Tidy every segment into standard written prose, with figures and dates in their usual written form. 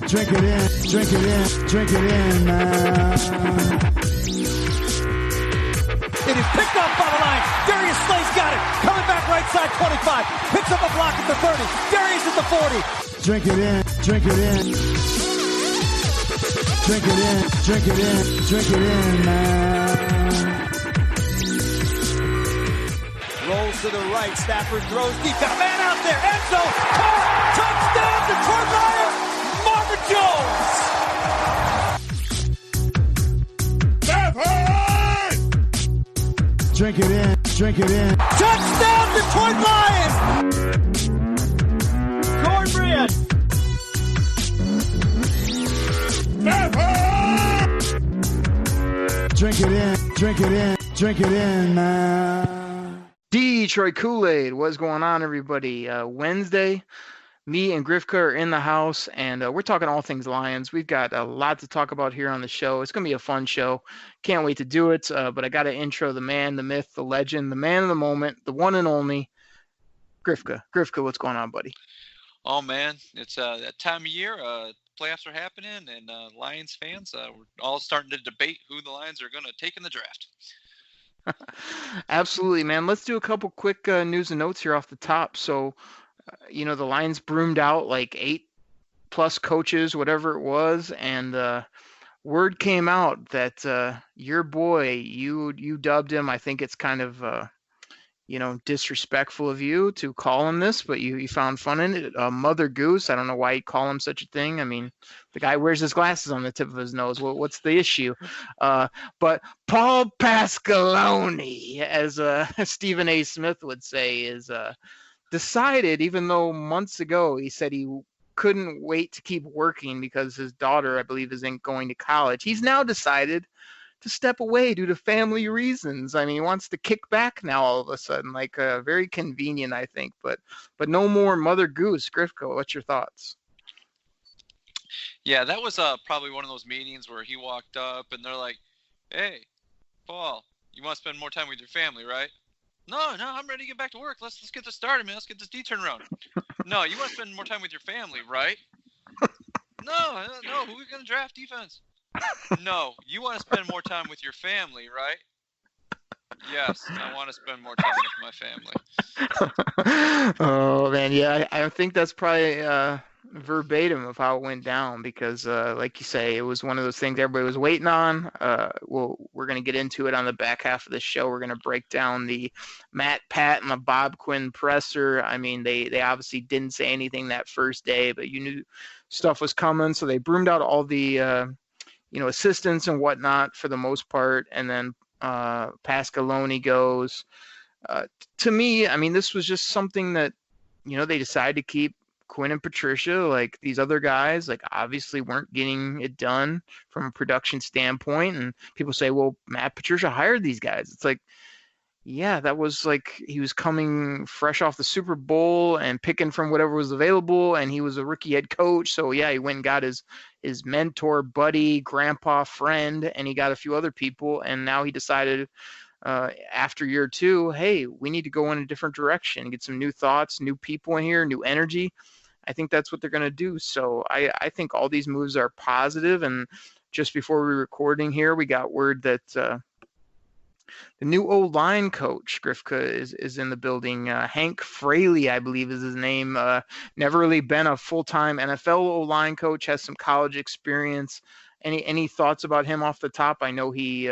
Drink it in, drink it in, drink it in, man. It is picked off by the line. Darius Slay's got it. Coming back right side 25. Picks up a block at the 30. Darius at the 40. Drink it in, drink it in. Drink it in, drink it in, drink it in, man. Rolls to the right. Stafford throws deep. Got a man out there. End zone. Caught. Touchdown, Detroit Lions. Marvin Jones. Stafford! Drink it in, drink it in. Touchdown, Detroit Lions. Cornbread. Stafford! Drink it in, drink it in, drink it in, man. Detroit Koolaid, what's going on, everybody? Wednesday, me and Grifka are in the house, and we're talking all things Lions. We've got a lot to talk about here on the show. It's going to be a fun show. Can't wait to do it, but I got to intro the man, the myth, the legend, the man of the moment, the one and only, Grifka. Grifka, what's going on, buddy? Oh, man, it's that time of year. Playoffs are happening, and Lions fans, we're all starting to debate who the Lions are going to take in the draft. Absolutely, man. Let's do a couple quick news and notes here off the top. So, the Lions broomed out like 8+ coaches, whatever it was, and word came out that your boy, you dubbed him. I think it's kind of disrespectful of you to call him this, but you found fun in it. Mother Goose. I don't know why you call him such a thing. I mean, the guy wears his glasses on the tip of his nose. What's the issue? But Paul Pasqualoni, as Stephen A. Smith would say, is decided, even though months ago he said he couldn't wait to keep working because his daughter, I believe, isn't going to college. He's now decided to step away due to family reasons. I mean, he wants to kick back now all of a sudden, like very convenient, I think. But no more Mother Goose. Grifko, what's your thoughts? Yeah, that was probably one of those meetings where he walked up and they're like, "Hey, Paul, you want to spend more time with your family, right?" No, I'm ready to get back to work. Let's get this started, man. Let's get this D turn around. No, you want to spend more time with your family, right? No. Who are we going to draft defense? No, you want to spend more time with your family, right? Yes, I want to spend more time with my family. Oh, man, yeah, I think that's probably verbatim of how it went down because, like you say, it was one of those things everybody was waiting on. We're going to get into it on the back half of the show. We're going to break down the Matt Pat and the Bob Quinn presser. I mean, they obviously didn't say anything that first day, but you knew stuff was coming, so they broomed out all the assistants and whatnot for the most part, and then Pasqualoni goes. To me, I mean, this was just something that, they decided to keep Quinn and Patricia. Like, these other guys, like, obviously weren't getting it done from a production standpoint, and people say, well, Matt Patricia hired these guys. It's like, yeah, that was like he was coming fresh off the Super Bowl and picking from whatever was available, and he was a rookie head coach. So, yeah, he went and got his mentor, buddy, grandpa, friend, and he got a few other people, and now he decided after year 2, hey, we need to go in a different direction, get some new thoughts, new people in here, new energy. I think that's what they're going to do. So I think all these moves are positive, and just before we were recording here, we got word that the new O-line coach, Grifka, is in the building. Hank Fraley, I believe is his name. Never really been a full-time NFL O-line coach, has some college experience. Any thoughts about him off the top? I know he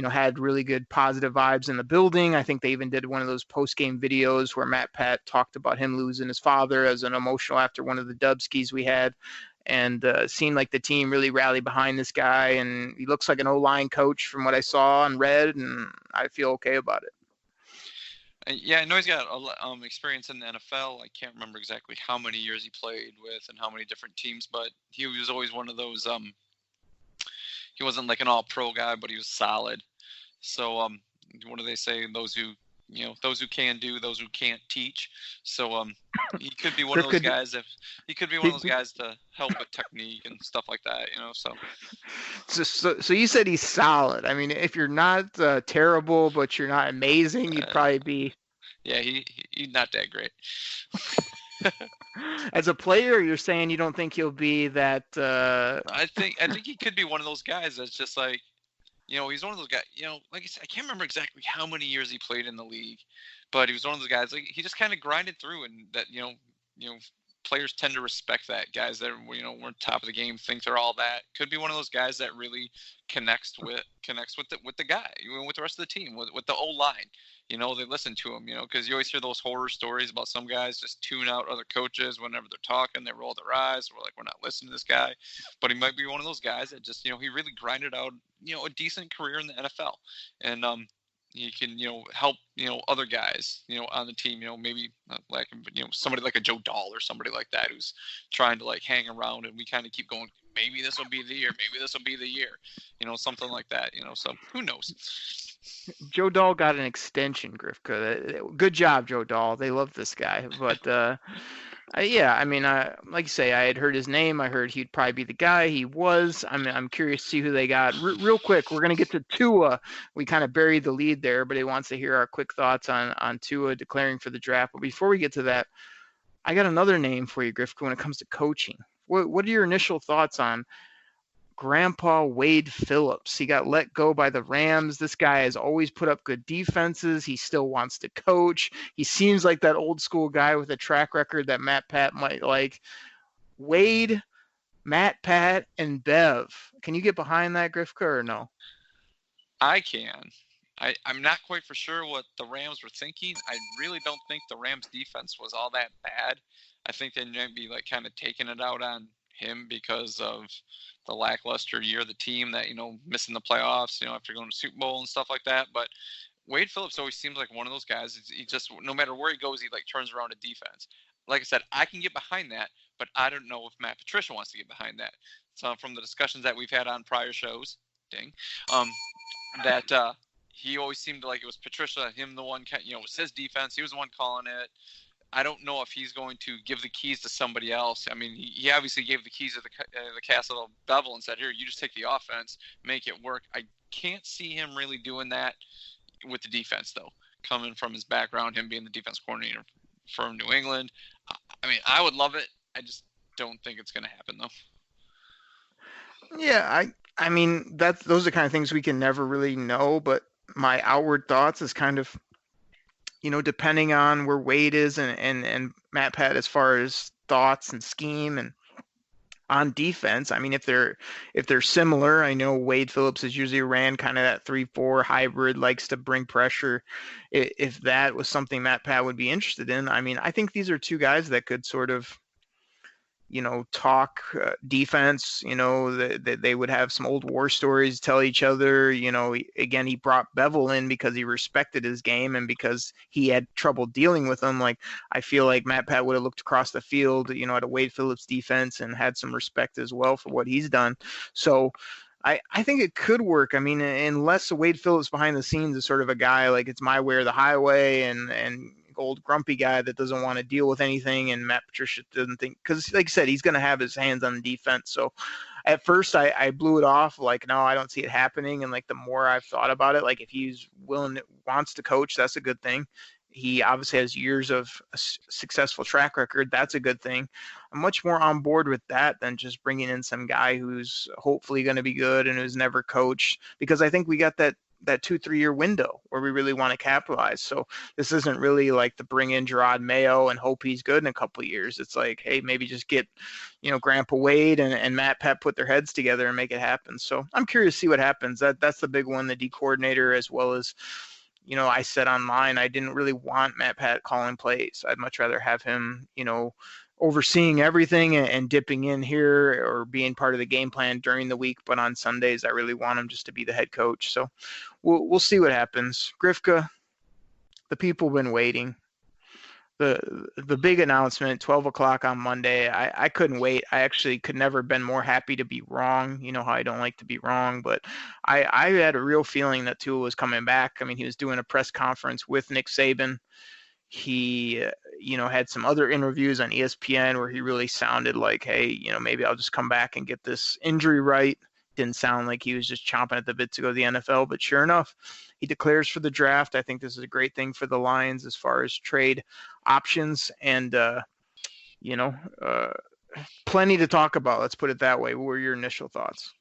had really good positive vibes in the building. I think they even did one of those post-game videos where Matt Pat talked about him losing his father as an emotional after one of the Dubskis we had. And seemed like the team really rallied behind this guy, and he looks like an O-line coach from what I saw and read, and I feel okay about it. Yeah, I know he's got experience in the NFL. I can't remember exactly how many years he played with and how many different teams, but he was always one of those. He wasn't like an all-pro guy, but he was solid. So, what do they say? Those who can do, those who can't teach. So, he could be one of those guys. He could be one of those guys to help with technique and stuff like that. So you said he's solid. I mean, if you're not terrible, but you're not amazing, you'd probably be. Yeah, he's not that great. As a player, you're saying you don't think he'll be that. I think he could be one of those guys that's just like, he's one of those guys. Like I said, I can't remember exactly how many years he played in the league, but he was one of those guys. Like he just kind of grinded through, and that players tend to respect that. Guys that weren't top of the game think they're all that. Could be one of those guys that really connects with the guy, with the rest of the team, with the O line. They listen to him. Because you always hear those horror stories about some guys just tune out other coaches whenever they're talking. They roll their eyes. We're like, we're not listening to this guy. But he might be one of those guys that just he really grinded out a decent career in the NFL, and he can help other guys on the team, maybe like somebody like a Joe Dahl or somebody like that who's trying to like hang around, and we kind of keep going, maybe this will be the year, something like that, so who knows. Joe Dahl got an extension, Grifka. Good job, Joe Dahl. They love this guy, but yeah, I mean, like you say, I had heard his name. I heard he'd probably be the guy. He was. I'm curious to see who they got. Real quick, we're gonna get to Tua. We kind of buried the lead there, but he wants to hear our quick thoughts on Tua declaring for the draft. But before we get to that, I got another name for you, Grifka. When it comes to coaching, what are your initial thoughts on Grandpa Wade Phillips? He got let go by the Rams. This guy has always put up good defenses. He still wants to coach. He seems like that old school guy with a track record that Matt Pat might like. Wade, Matt Pat, and Bev. Can you get behind that, Grifka, or no? I can. I'm not quite for sure what the Rams were thinking. I really don't think the Rams defense was all that bad. I think they might be like kind of taking it out on him because of the lackluster year of the team, that missing the playoffs, after going to Super Bowl and stuff like that. But Wade Phillips always seems like one of those guys. He just, no matter where he goes, he like turns around a defense. Like I said, I can get behind that, but I don't know if Matt Patricia wants to get behind that. So from the discussions that we've had on prior shows, that he always seemed like it was Patricia, him the one, it was his defense. He was the one calling it. I don't know if he's going to give the keys to somebody else. I mean, he obviously gave the keys to the castle of Bevel and said, here, you just take the offense, make it work. I can't see him really doing that with the defense, though, coming from his background, him being the defense coordinator from New England. I mean, I would love it. I just don't think it's going to happen, though. Yeah, I mean, those are the kind of things we can never really know, but my outward thoughts is kind of, depending on where Wade is and Matt Pat as far as thoughts and scheme and on defense. I mean, if they're similar, I know Wade Phillips has usually ran kind of that 3-4 hybrid, likes to bring pressure. If that was something Matt Pat would be interested in, I mean, I think these are two guys that could sort of, talk defense, that they would have some old war stories to tell each other. Again, he brought Bevel in because he respected his game and because he had trouble dealing with him. Like, I feel like Matt Pat would have looked across the field, at a Wade Phillips defense and had some respect as well for what he's done. So I think it could work. I mean, unless Wade Phillips behind the scenes is sort of a guy like it's my way or the highway and old grumpy guy that doesn't want to deal with anything, and Matt Patricia doesn't think, because like I said, he's going to have his hands on the defense. So at first I blew it off like, no, I don't see it happening. And like the more I've thought about it, like if he's wants to coach, that's a good thing. He obviously has years of a successful track record. That's a good thing. I'm much more on board with that than just bringing in some guy who's hopefully going to be good and who's never coached, because I think we got that 2-3 year window where we really want to capitalize. So this isn't really like to bring in Gerard Mayo and hope he's good in a couple of years. It's like, hey, maybe just get, Grandpa Wade and Matt Pat put their heads together and make it happen. So I'm curious to see what happens. That's the big one, the D coordinator, as well as, I said online, I didn't really want Matt Pat calling plays. I'd much rather have him, overseeing everything and dipping in here or being part of the game plan during the week. But on Sundays, I really want him just to be the head coach. So we'll see what happens. Grifka, the people have been waiting. The big announcement, 12 o'clock on Monday. I couldn't wait. I actually could never have been more happy to be wrong. You know how I don't like to be wrong, but I had a real feeling that Tua was coming back. I mean, he was doing a press conference with Nick Saban. He, had some other interviews on ESPN where he really sounded like, hey, maybe I'll just come back and get this injury right. Didn't sound like he was just chomping at the bit to go to the NFL, but sure enough, he declares for the draft. I think this is a great thing for the Lions as far as trade options. And uh, plenty to talk about. Let's put it that way. What were your initial thoughts?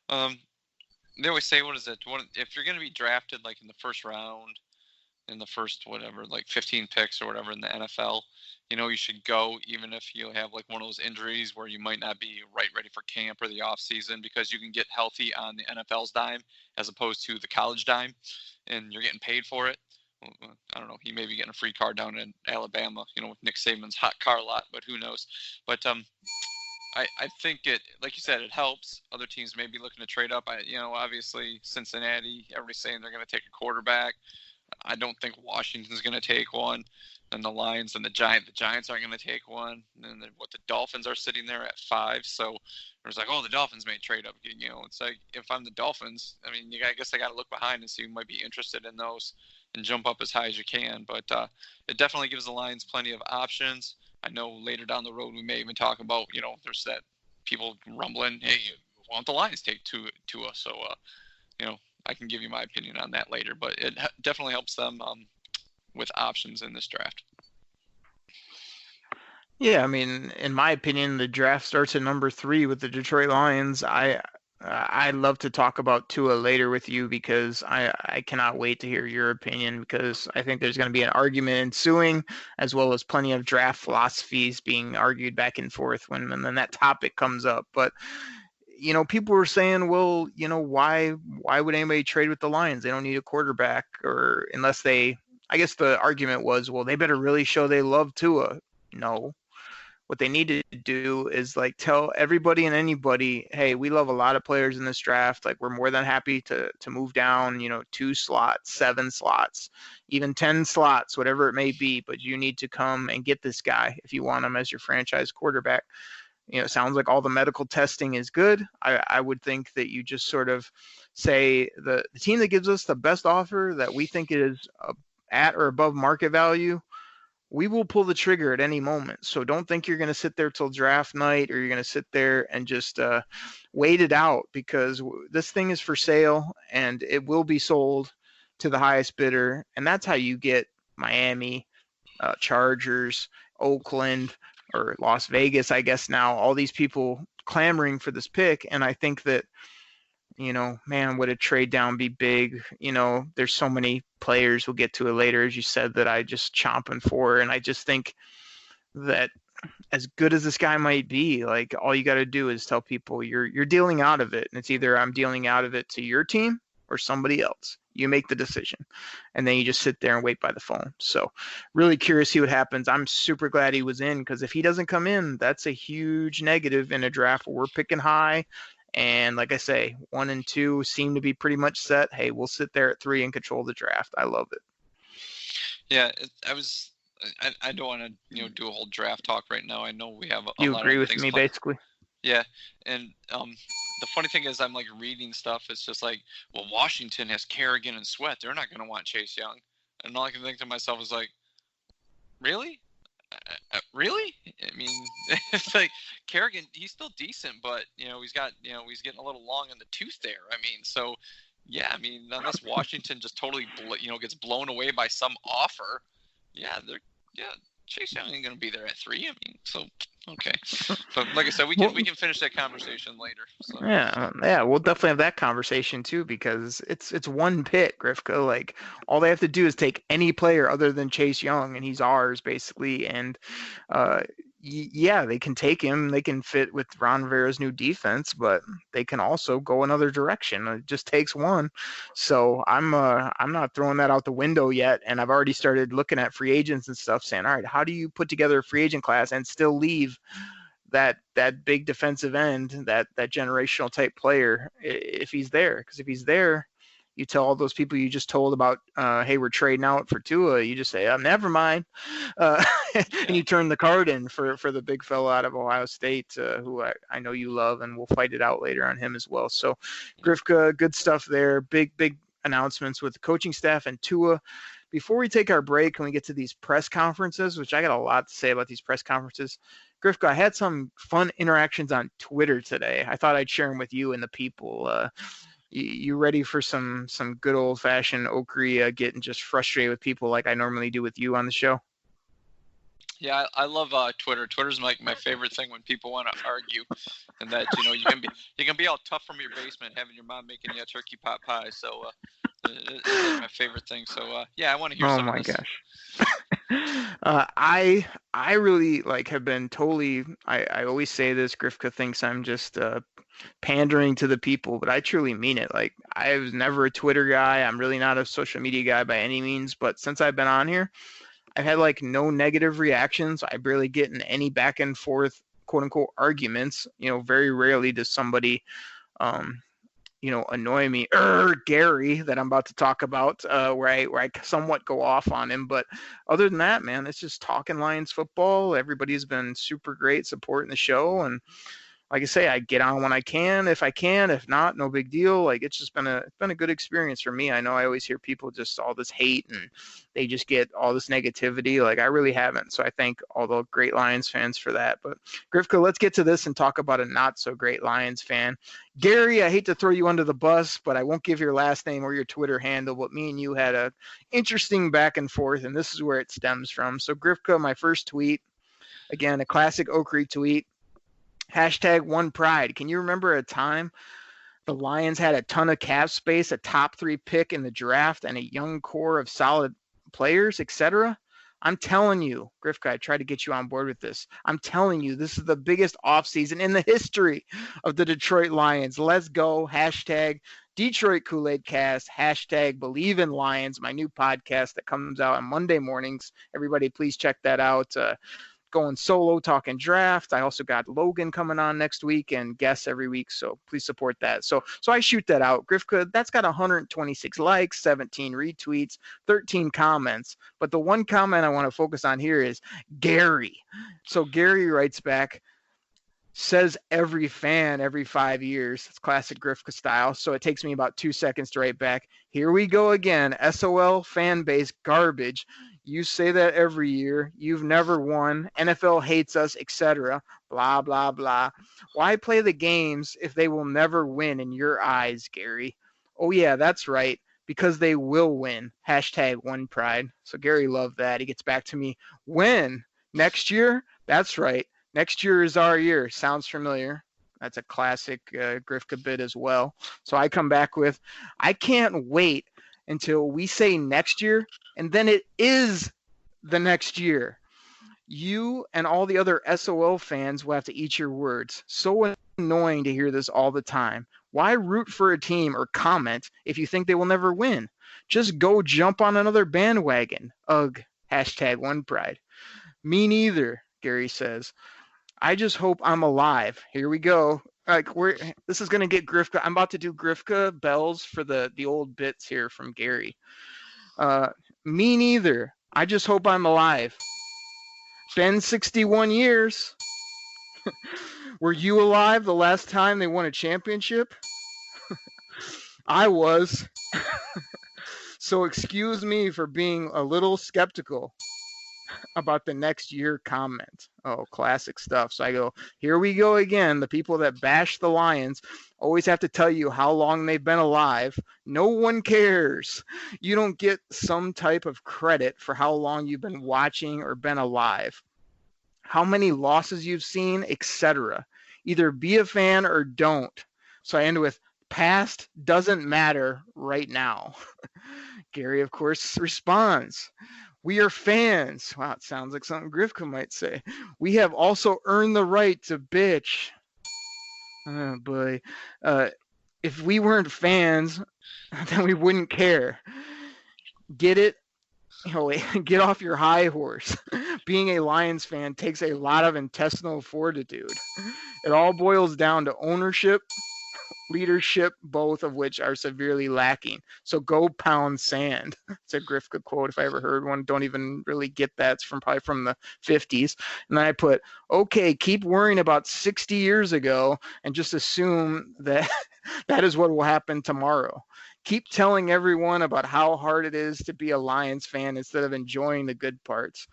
They always say, what is it? If you're going to be drafted like in the first round, in the first whatever, like 15 picks or whatever in the NFL, you should go even if you have like one of those injuries where you might not be ready for camp or the off season, because you can get healthy on the NFL's dime as opposed to the college dime, and you're getting paid for it. I don't know. He may be getting a free car down in Alabama, with Nick Saban's hot car lot, but who knows? But I think it, like you said, it helps. Other teams may be looking to trade up. Obviously Cincinnati, everybody's saying they're going to take a quarterback. I don't think Washington's going to take one. And the Lions and the Giants aren't going to take one. And then the Dolphins are sitting there at 5. So there's like, the Dolphins may trade up. It's like, if I'm the Dolphins, I mean, I guess I got to look behind and see who might be interested in those and jump up as high as you can. But it definitely gives the Lions plenty of options. I know later down the road we may even talk about, there's that people rumbling, hey, why don't the Lions take Tua? So, I can give you my opinion on that later. But it definitely helps them with options in this draft. Yeah, I mean, in my opinion, the draft starts at number 3 with the Detroit Lions. I'd love to talk about Tua later with you, because I cannot wait to hear your opinion, because I think there's going to be an argument ensuing, as well as plenty of draft philosophies being argued back and forth when that topic comes up. But people were saying, well, why would anybody trade with the Lions? They don't need a quarterback, or unless they, I guess the argument was, well, they better really show they love Tua. No. What they need to do is like tell everybody and anybody, hey, we love a lot of players in this draft. Like, we're more than happy to move down, 2 slots, 7 slots, even 10 slots, whatever it may be. But you need to come and get this guy if you want him as your franchise quarterback. It sounds like all the medical testing is good. I would think that you just sort of say the team that gives us the best offer that we think is at or above market value, we will pull the trigger at any moment. So don't think you're going to sit there till draft night, or you're going to sit there and just wait it out, because this thing is for sale and it will be sold to the highest bidder. And that's how you get Miami, Chargers, Oakland, or Las Vegas, I guess now, all these people clamoring for this pick. And I think that, man, would a trade down be big? There's so many players, we'll get to it later, as you said, that I just chomping for. And I just think that as good as this guy might be, like, all you got to do is tell people you're dealing out of it. And it's either I'm dealing out of it to your team or somebody else. You make the decision, and then you just sit there and wait by the phone. So really curious to see what happens. I'm super glad he was in, because if he doesn't come in, that's a huge negative in a draft where we're picking high. And like I say, 1 and 2 seem to be pretty much set. Hey, we'll sit there at 3 and control the draft. I love it. Yeah, I don't want to do a whole draft talk right now. I know we have a you lot agree of with things me planned. basically? Yeah, and the funny thing is, I'm like reading stuff. It's just like, well, Washington has Kerrigan and Sweat. They're not going to want Chase Young. And all I can think to myself is like, really? Really? I mean, it's like Kerrigan, he's still decent, but he's getting a little long in the tooth there. I mean, so yeah, I mean, unless Washington just totally gets blown away by some offer, Chase Young ain't gonna be there at 3. I mean, so okay. But like I said, we can finish that conversation later. So. Yeah, we'll definitely have that conversation too, because it's one pick, Grifka. Like, all they have to do is take any player other than Chase Young, and he's ours basically. And they can take him. They can fit with Ron Rivera's new defense, but they can also go another direction. It just takes one. So I'm not throwing that out the window yet, and I've already started looking at free agents and stuff, saying, all right, how do you put together a free agent class and still leave that big defensive end, that generational type player, if he's there? Because if he's there, you tell all those people you just told about, hey, we're trading out for Tua, you just say, never mind. And you turn the card in for the big fella out of Ohio State, who I know you love, and we'll fight it out later on him as well. So, Grifka, good stuff there. Big announcements with the coaching staff and Tua. Before we take our break and we get to these press conferences, which I got a lot to say about these press conferences, Grifka, I had some fun interactions on Twitter today. I thought I'd share them with you and the people. You ready for some good old-fashioned Oakery getting just frustrated with people like I normally do with you on the show? Yeah, I love Twitter. Twitter's like my favorite thing when people want to argue, and that you can be all tough from your basement having your mom making you a turkey pot pie. So it's like my favorite thing. So yeah, I want to hear some of this. I really have been totally. I always say this. Grifka thinks I'm just pandering to the people, but I truly mean it. Like, I was never a Twitter guy. I'm really not a social media guy by any means. But since I've been on here, I've had no negative reactions. I barely get in any back and forth, quote unquote, arguments. Very rarely does somebody, annoy me. Gary, that I'm about to talk about, where I somewhat go off on him. But other than that, man, it's just talking Lions football. Everybody's been super great supporting the show, and like I say, I get on when I can, if I can. If not, no big deal. It's just been a good experience for me. I know I always hear people just all this hate and they just get all this negativity. I really haven't. So I thank all the great Lions fans for that. But Grifka, let's get to this and talk about a not so great Lions fan. Gary, I hate to throw you under the bus, but I won't give your last name or your Twitter handle. But me and you had a interesting back and forth, and this is where it stems from. So Grifka, my first tweet, again, a classic Oakrey tweet. #OnePride. Can you remember a time the Lions had a ton of cap space, a top 3 pick in the draft, and a young core of solid players, etc.? I'm telling you, Grifka, I tried to get you on board with this. I'm telling you, this is the biggest offseason in the history of the Detroit Lions. Let's go. #Detroit Koolaid Cast. #Believe in Lions, my new podcast that comes out on Monday mornings. Everybody, please check that out. Going solo, talking draft. I also got Logan coming on next week and guests every week, so please support that. So I shoot that out. Grifka, that's got 126 likes, 17 retweets, 13 comments. But the one comment I want to focus on here is Gary. So Gary writes back, says every fan every 5 years. It's classic Grifka style. So it takes me about 2 seconds to write back. Here we go again. SOL fan base garbage. You say that every year. You've never won. NFL hates us, etc. Blah, blah, blah. Why play the games if they will never win in your eyes, Gary? Oh, yeah, that's right. Because they will win. #OnePride. So Gary loved that. He gets back to me. When? Next year? That's right. Next year is our year. Sounds familiar. That's a classic Grifka bit as well. So I come back with, I can't wait until we say next year, and then it is the next year. You and all the other SOL fans will have to eat your words. So annoying to hear this all the time. Why root for a team or comment if you think they will never win? Just go jump on another bandwagon. Ugh. #OnePride. Me neither, Gary says. I just hope I'm alive. Here we go. This is gonna get Grifka. I'm about to do Grifka bells for the old bits here from Gary. Me neither. I just hope I'm alive. Been 61 years. Were you alive the last time they won a championship? I was. So excuse me for being a little skeptical about the next year comment. Oh, classic stuff. So I go, here we go again. The people that bash the Lions always have to tell you how long they've been alive. No one cares. You don't get some type of credit for how long you've been watching or been alive, how many losses you've seen, etc. Either be a fan or don't. So I end with, past doesn't matter right now. Gary, of course, responds, we are fans. Wow, it sounds like something Grifka might say. We have also earned the right to bitch. Oh, boy. If we weren't fans, then we wouldn't care. Get it? Get off your high horse. Being a Lions fan takes a lot of intestinal fortitude. It all boils down to ownership, leadership, both of which are severely lacking. So go pound sand. It's a Grifka quote if I ever heard one. Don't even really get that. It's probably from the 50s. And then I put, okay, keep worrying about 60 years ago and just assume that that is what will happen tomorrow. Keep telling everyone about how hard it is to be a Lions fan instead of enjoying the good parts.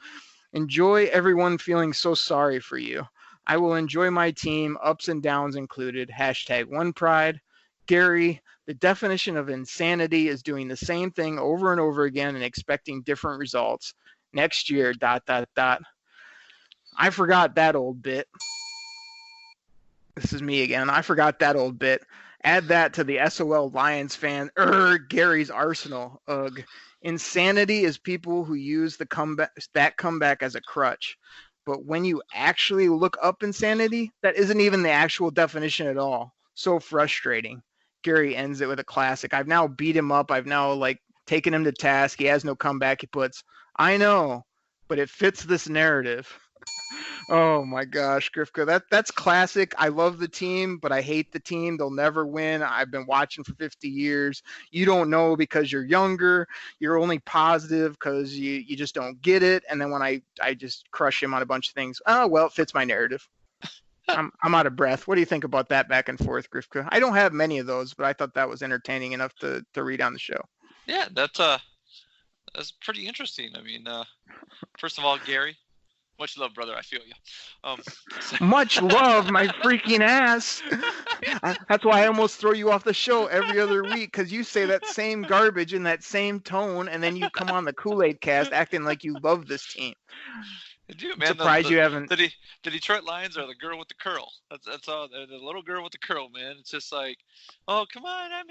Enjoy everyone feeling so sorry for you. I will enjoy my team, ups and downs included. #OnePride. Gary, the definition of insanity is doing the same thing over and over again and expecting different results. Next year, ... I forgot that old bit. This is me again. I forgot that old bit. Add that to the SOL Lions fan. Gary's Arsenal. Ugh. Insanity is people who use that comeback as a crutch. But when you actually look up insanity, that isn't even the actual definition at all. So frustrating. Gary ends it with a classic. I've now beat him up. I've now taken him to task. He has no comeback. He puts, I know, but it fits this narrative. Oh my gosh, Grifka, that's classic. I love the team, but I hate the team. They'll never win. I've been watching for 50 years. You don't know because you're younger. You're only positive because you just don't get it. And then when I just crush him on a bunch of things, oh, well, it fits my narrative. I'm out of breath. What do you think about that back and forth, Grifka? I don't have many of those, but I thought that was entertaining enough to read on the show. Yeah, that's pretty interesting. I mean, first of all, Gary, much love, brother. I feel you. Much love, my freaking ass. That's why I almost throw you off the show every other week, because you say that same garbage in that same tone, and then you come on the Koolaid Cast acting like you love this team. I do, man. Surprised you haven't. The Detroit Lions are the girl with the curl. That's all. They're the little girl with the curl, man. It's just like, oh, come on, I'm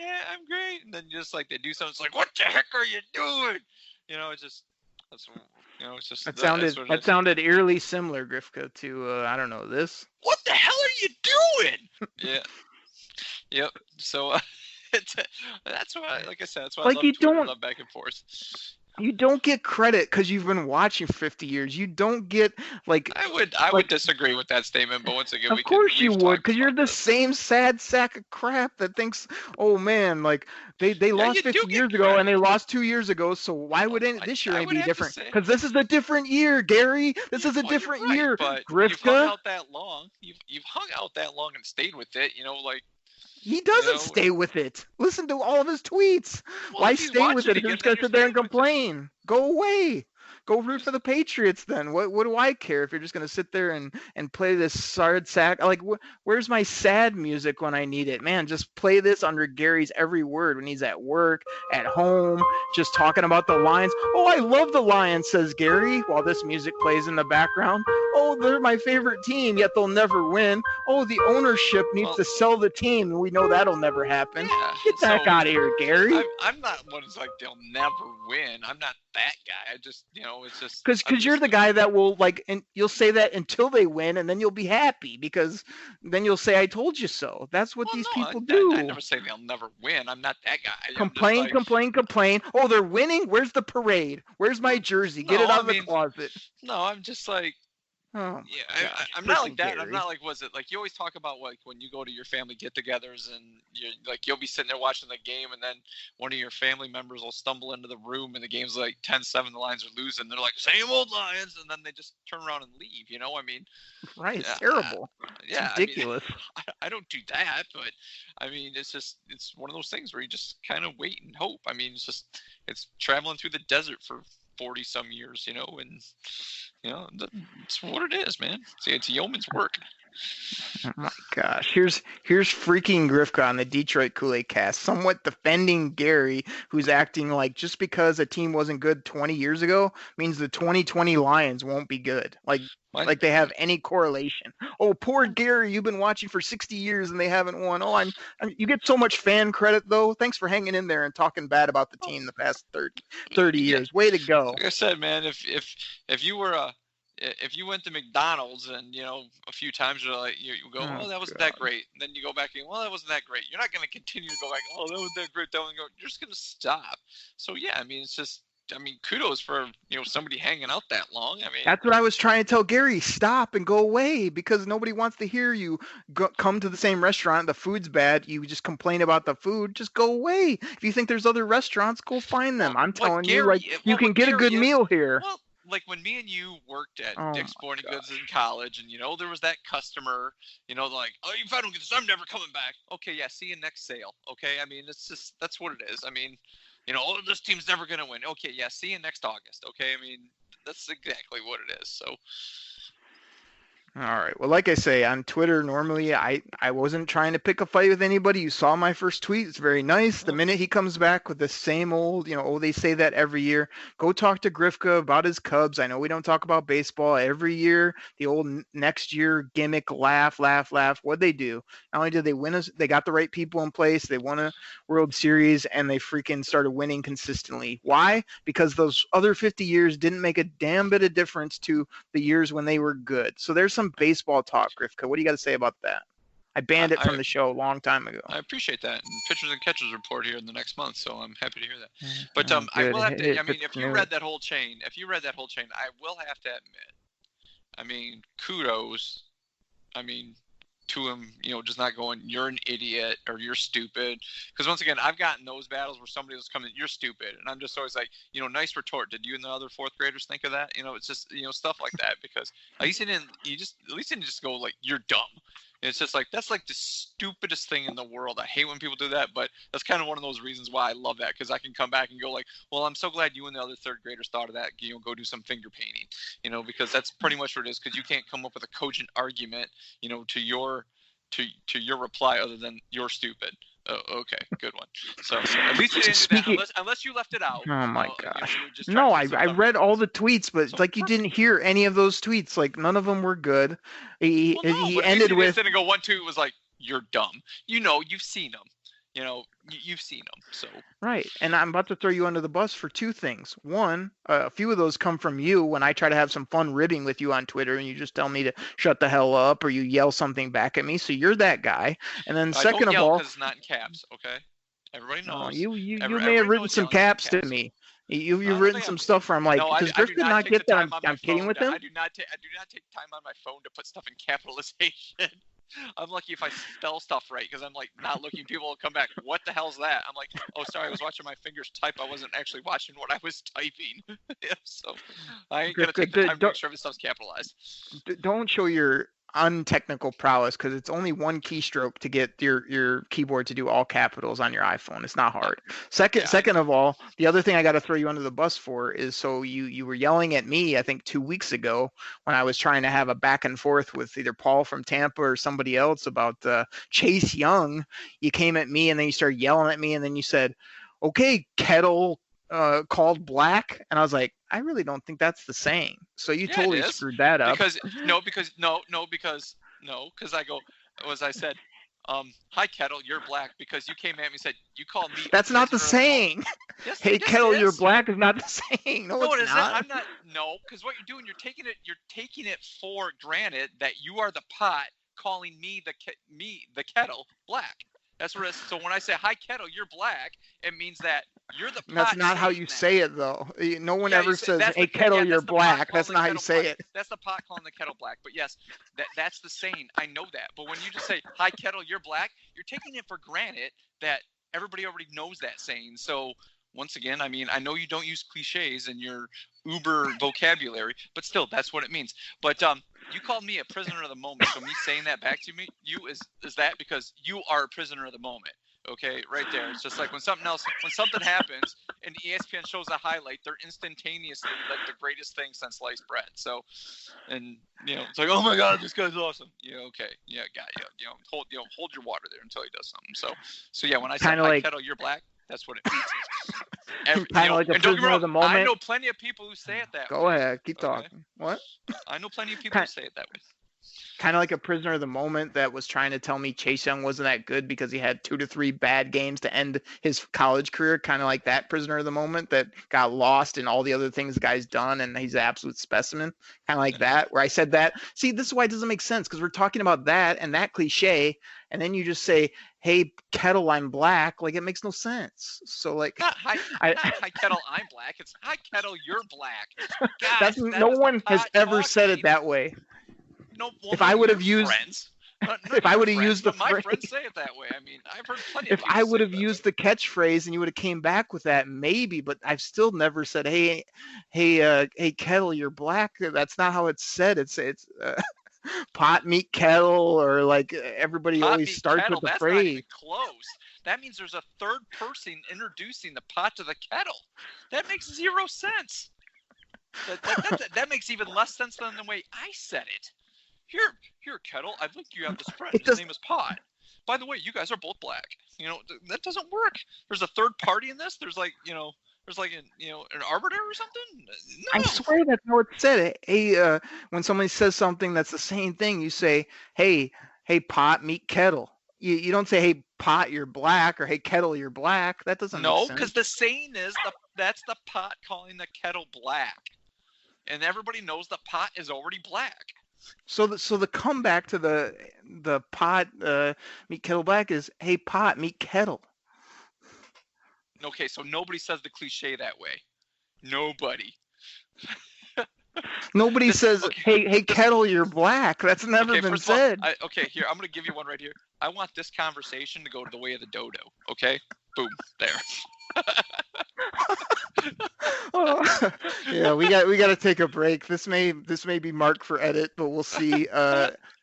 great, and then just they do something. It's like, what the heck are you doing? It's just it's just that sounded eerily similar, Grifka, to I don't know this. What the hell are you doing? Yeah. Yep. So that's why, like I said, that's why I love Twitter, love back and forth. You don't get credit because you've been watching for 50 years. You don't get I would disagree with that statement, but once again, of course you would, because you're the same sad sack of crap that thinks, oh man, they lost 50 years ago and they lost 2 years ago, so why would this year be different? Because this is a different year, Gary. This is a different year, but Grifka. You've hung out that long. You've hung out that long and stayed with it. He doesn't stay with it. Listen to all of his tweets. Why stay with it if he's going to sit there and complain? Go away. Go root for the Patriots then. What do I care if you're just going to sit there and play this sad sack? Where's my sad music when I need it? Man, just play this under Gary's every word when he's at work, at home, just talking about the Lions. Oh, I love the Lions, says Gary, while this music plays in the background. Oh, they're my favorite team, yet they'll never win. Oh, the ownership needs to sell the team, and we know that'll never happen. Yeah, Get the heck out of here, Gary. I'm not one who's they'll never win. I'm not that guy. I just, it's just... Because you're the guy that will, and you'll say that until they win, and then you'll be happy, because then you'll say, I told you so. That's what these people do. I never say they'll never win. I'm not that guy. Complain. Oh, they're winning? Where's the parade? Where's my jersey? Get it out of the closet. No, I'm just like... Oh, yeah, I'm not like that. Gary. I'm not was it you always talk about when you go to your family get-togethers and you'll be sitting there watching the game, and then one of your family members will stumble into the room and the game's 10-7, the Lions are losing. They're like, same old Lions, and then they just turn around and leave. I mean, right? It's terrible. Yeah, it's ridiculous. I don't do that, but I mean, it's one of those things where you just kind of wait and hope. I mean, it's traveling through the desert for 40 some years, and it's what it is, man. See, it's yeoman's work. Oh my gosh. Here's freaking Grifka on the Detroit Koolaid Cast, somewhat defending Gary, who's acting like just because a team wasn't good 20 years ago means the 2020 Lions won't be good. Like they have any correlation. Oh, poor Gary, you've been watching for 60 years and they haven't won. Oh, you get so much fan credit though. Thanks for hanging in there and talking bad about the team the past 30 years. Way to go. Like I said, man, if you were if you went to McDonald's and a few times you go, oh, that wasn't that great, and then you go back and well, that wasn't that great. You're not going to continue to go back, oh, that wasn't that great. You're just going to stop. So yeah, I mean, it's just. Kudos for somebody hanging out that long. I mean, that's what I was trying to tell Gary. Stop and go away, because nobody wants to hear you come to the same restaurant. The food's bad. You just complain about the food. Just go away. If you think there's other restaurants, go find them. I'm telling you, you can get a good meal here. Well, like when me and you worked at Dick's Sporting Goods in college, and there was that customer, like, oh, if I don't get this, I'm never coming back. Okay, yeah, see you next sale. Okay, I mean, it's just that's what it is. I mean. Oh, this team's never going to win. Okay, yeah, see you next August. Okay, I mean, that's exactly what it is. So, All right. Well, like I say, on Twitter, normally I wasn't trying to pick a fight with anybody. You saw my first tweet. It's very nice. The minute he comes back with the same old, they say that every year. Go talk to Grifka about his Cubs. I know we don't talk about baseball every year. The old next year gimmick, laugh, laugh, laugh. What'd they do? Not only did they win us, they got the right people in place. They won a World Series and they freaking started winning consistently. Why? Because those other 50 years didn't make a damn bit of difference to the years when they were good. So there's some baseball talk, Grifka. What do you got to say about that? I banned it from the show a long time ago. I appreciate that. And pitchers and catchers report here in the next month, so I'm happy to hear that. But I will have to. I mean, if you read that whole chain, I will have to admit. I mean, kudos. I mean, to him, just not going, you're an idiot or you're stupid. Because once again, I've gotten those battles where somebody was coming, you're stupid, and I'm just always like, nice retort. Did you and the other fourth graders think of that? It's just stuff like that. Because at least he didn't just go like, you're dumb. And it's just like, that's like the stupidest thing in the world. I hate when people do that, but that's kind of one of those reasons why I love that, because I can come back and go like, well, I'm so glad you and the other third graders thought of that. Go do some finger painting, because that's pretty much what it is. Because you can't come up with a cogent argument, to your reply other than you're stupid. Oh, okay, good one. So at least you didn't do that, unless you left it out. Oh my gosh! No, I read all the tweets, but it's like you didn't hear any of those tweets. Like none of them were good. He ended with. Instead of go 1-2, it was like, you're dumb. You've seen them. You've seen them. So right, and I'm about to throw you under the bus for two things. One, a few of those come from you when I try to have some fun ribbing with you on Twitter, and you just tell me to shut the hell up, or you yell something back at me. So you're that guy. And then second of all, because it's not in caps. Okay, everybody knows. You may have written some caps to me. You've written some stuff where I'm like, does Griff not get that I'm kidding with him? I do not take time on my phone to put stuff in capitalization. I'm lucky if I spell stuff right, because I'm like not looking. People will come back, what the hell's that? I'm like, oh, sorry, I was watching my fingers type. I wasn't actually watching what I was typing. So I ain't gonna take the time to make sure this stuff's capitalized. Don't show your untechnical prowess, because it's only one keystroke to get your keyboard to do all capitals on your iPhone. It's not hard. Second of all, the other thing I got to throw you under the bus for is, so you were yelling at me, I think 2 weeks ago, when I was trying to have a back and forth with either Paul from Tampa or somebody else about Chase Young. You came at me and then you started yelling at me, and then you said, okay, Kettle called black, and I was like, I really don't think that's the saying. So you totally screwed that up. Because I go, as I said, hi Kettle, you're black, because you came at me and said, you called me. That's not the saying. Yes, hey Kettle, you're black is not the saying. No, it it's isn't. not. I'm not. No, because what you're doing, you're taking it for granted that you are the pot calling me the kettle black. That's what it is. So when I say, hi, Kettle, you're black, it means that you're the pot. That's not how you say it, though. No one ever says, hey, Kettle, you're black. That's not how you say it. That's the pot calling the kettle black. But yes, that's the saying. I know that. But when you just say, hi, Kettle, you're black, you're taking it for granted that everybody already knows that saying. So once again, I mean, I know you don't use cliches in your uber vocabulary, but still, that's what it means. But you called me a prisoner of the moment, so me saying that back to you is that because you are a prisoner of the moment. Okay, right there. It's just like when something happens and ESPN shows a highlight, they're instantaneously like the greatest thing since sliced bread. So, and it's like, oh my God, this guy's awesome. Okay, yeah, got you. Hold your water there until he does something. So yeah, when I say, hi, Kettle, you're black, that's what it means. Kind of like a prisoner of the moment. I know plenty of people who say it that way. Go ahead, keep talking. What? I know plenty of people who say it that way. Kind of like a prisoner of the moment that was trying to tell me Chase Young wasn't that good because he had 2 to 3 bad games to end his college career. Kind of like that prisoner of the moment that got lost in all the other things the guy's done, and he's an absolute specimen. Kind of like that, where I said that. See, this is why it doesn't make sense, because we're talking about that and that cliche, and then you just say, hey, Kettle, I'm black. Like, it makes no sense. So, like, hi, Kettle, I'm black. It's hi, Kettle, you're black. God, no one has ever said it that way. No, if I would have used, if I would have used the my phrase, friends say it that way. I mean, I've heard plenty. If I would have used the catchphrase and you would have came back with that, maybe. But I've still never said, hey, Kettle, you're black. That's not how it's said. It's pot meet kettle, or like everybody pot always starts kettle. with the That's phrase. Not even close. That means there's a third person introducing the pot to the kettle. That makes 0 sense. That makes even less sense than the way I said it. Here, Kettle. I think you have this friend. His name is Pod. By the way, you guys are both black. That doesn't work. There's a third party in this. There's like an arbiter or something. No. I swear that's how it's said. Hey, when somebody says something that's the same thing, you say, hey, Pot, meet Kettle. You don't say, hey, Pot, you're black, or hey, Kettle, you're black. That doesn't make sense. No, because the saying is that's the Pot calling the Kettle black, and everybody knows the Pot is already black. So the comeback to the Pot meet Kettle black is, hey, Pot, meet Kettle. Okay, so nobody says the cliche that way. Nobody. Nobody says, hey, Kettle, you're black. That's never been said. Here, I'm going to give you one right here. I want this conversation to go to the way of the dodo, okay? Boom, there. Yeah, we got to take a break. This may be marked for edit, but we'll see.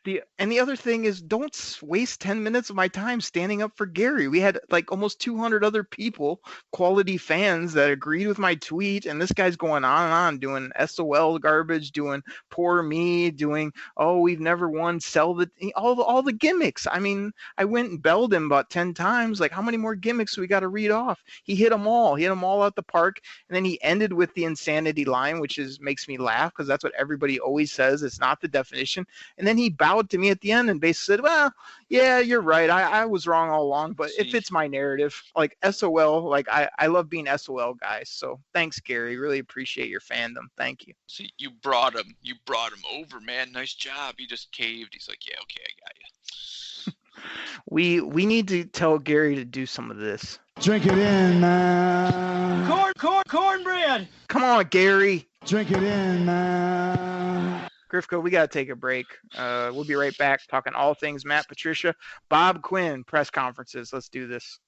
The other thing is, don't waste 10 minutes of my time standing up for Gary. We had like almost 200 other people, quality fans, that agreed with my tweet, and this guy's going on and on, doing SOL garbage, doing poor me, doing we've never won, sell all the gimmicks. I mean, I went and belled him about 10 times. Like, how many more gimmicks do we got to read off? He hit them all. He hit them all out the park, and then he ended with the insanity line, which makes me laugh because that's what everybody always says. It's not the definition. And then he bowed to me at the end and basically said, well, yeah, you're right. I was wrong all along, but it fits my narrative. Like SOL, like I love being SOL guys. So thanks, Gary. Really appreciate your fandom. Thank you. See, you brought him over, man. Nice job. He just caved. He's like, yeah, okay, I got you. We need to tell Gary to do some of this. Drink it in, man. Cornbread. Come on, Gary. Drink it in, man. Grifko, we got to take a break. We'll be right back talking all things Matt Patricia, Bob Quinn, press conferences. Let's do this.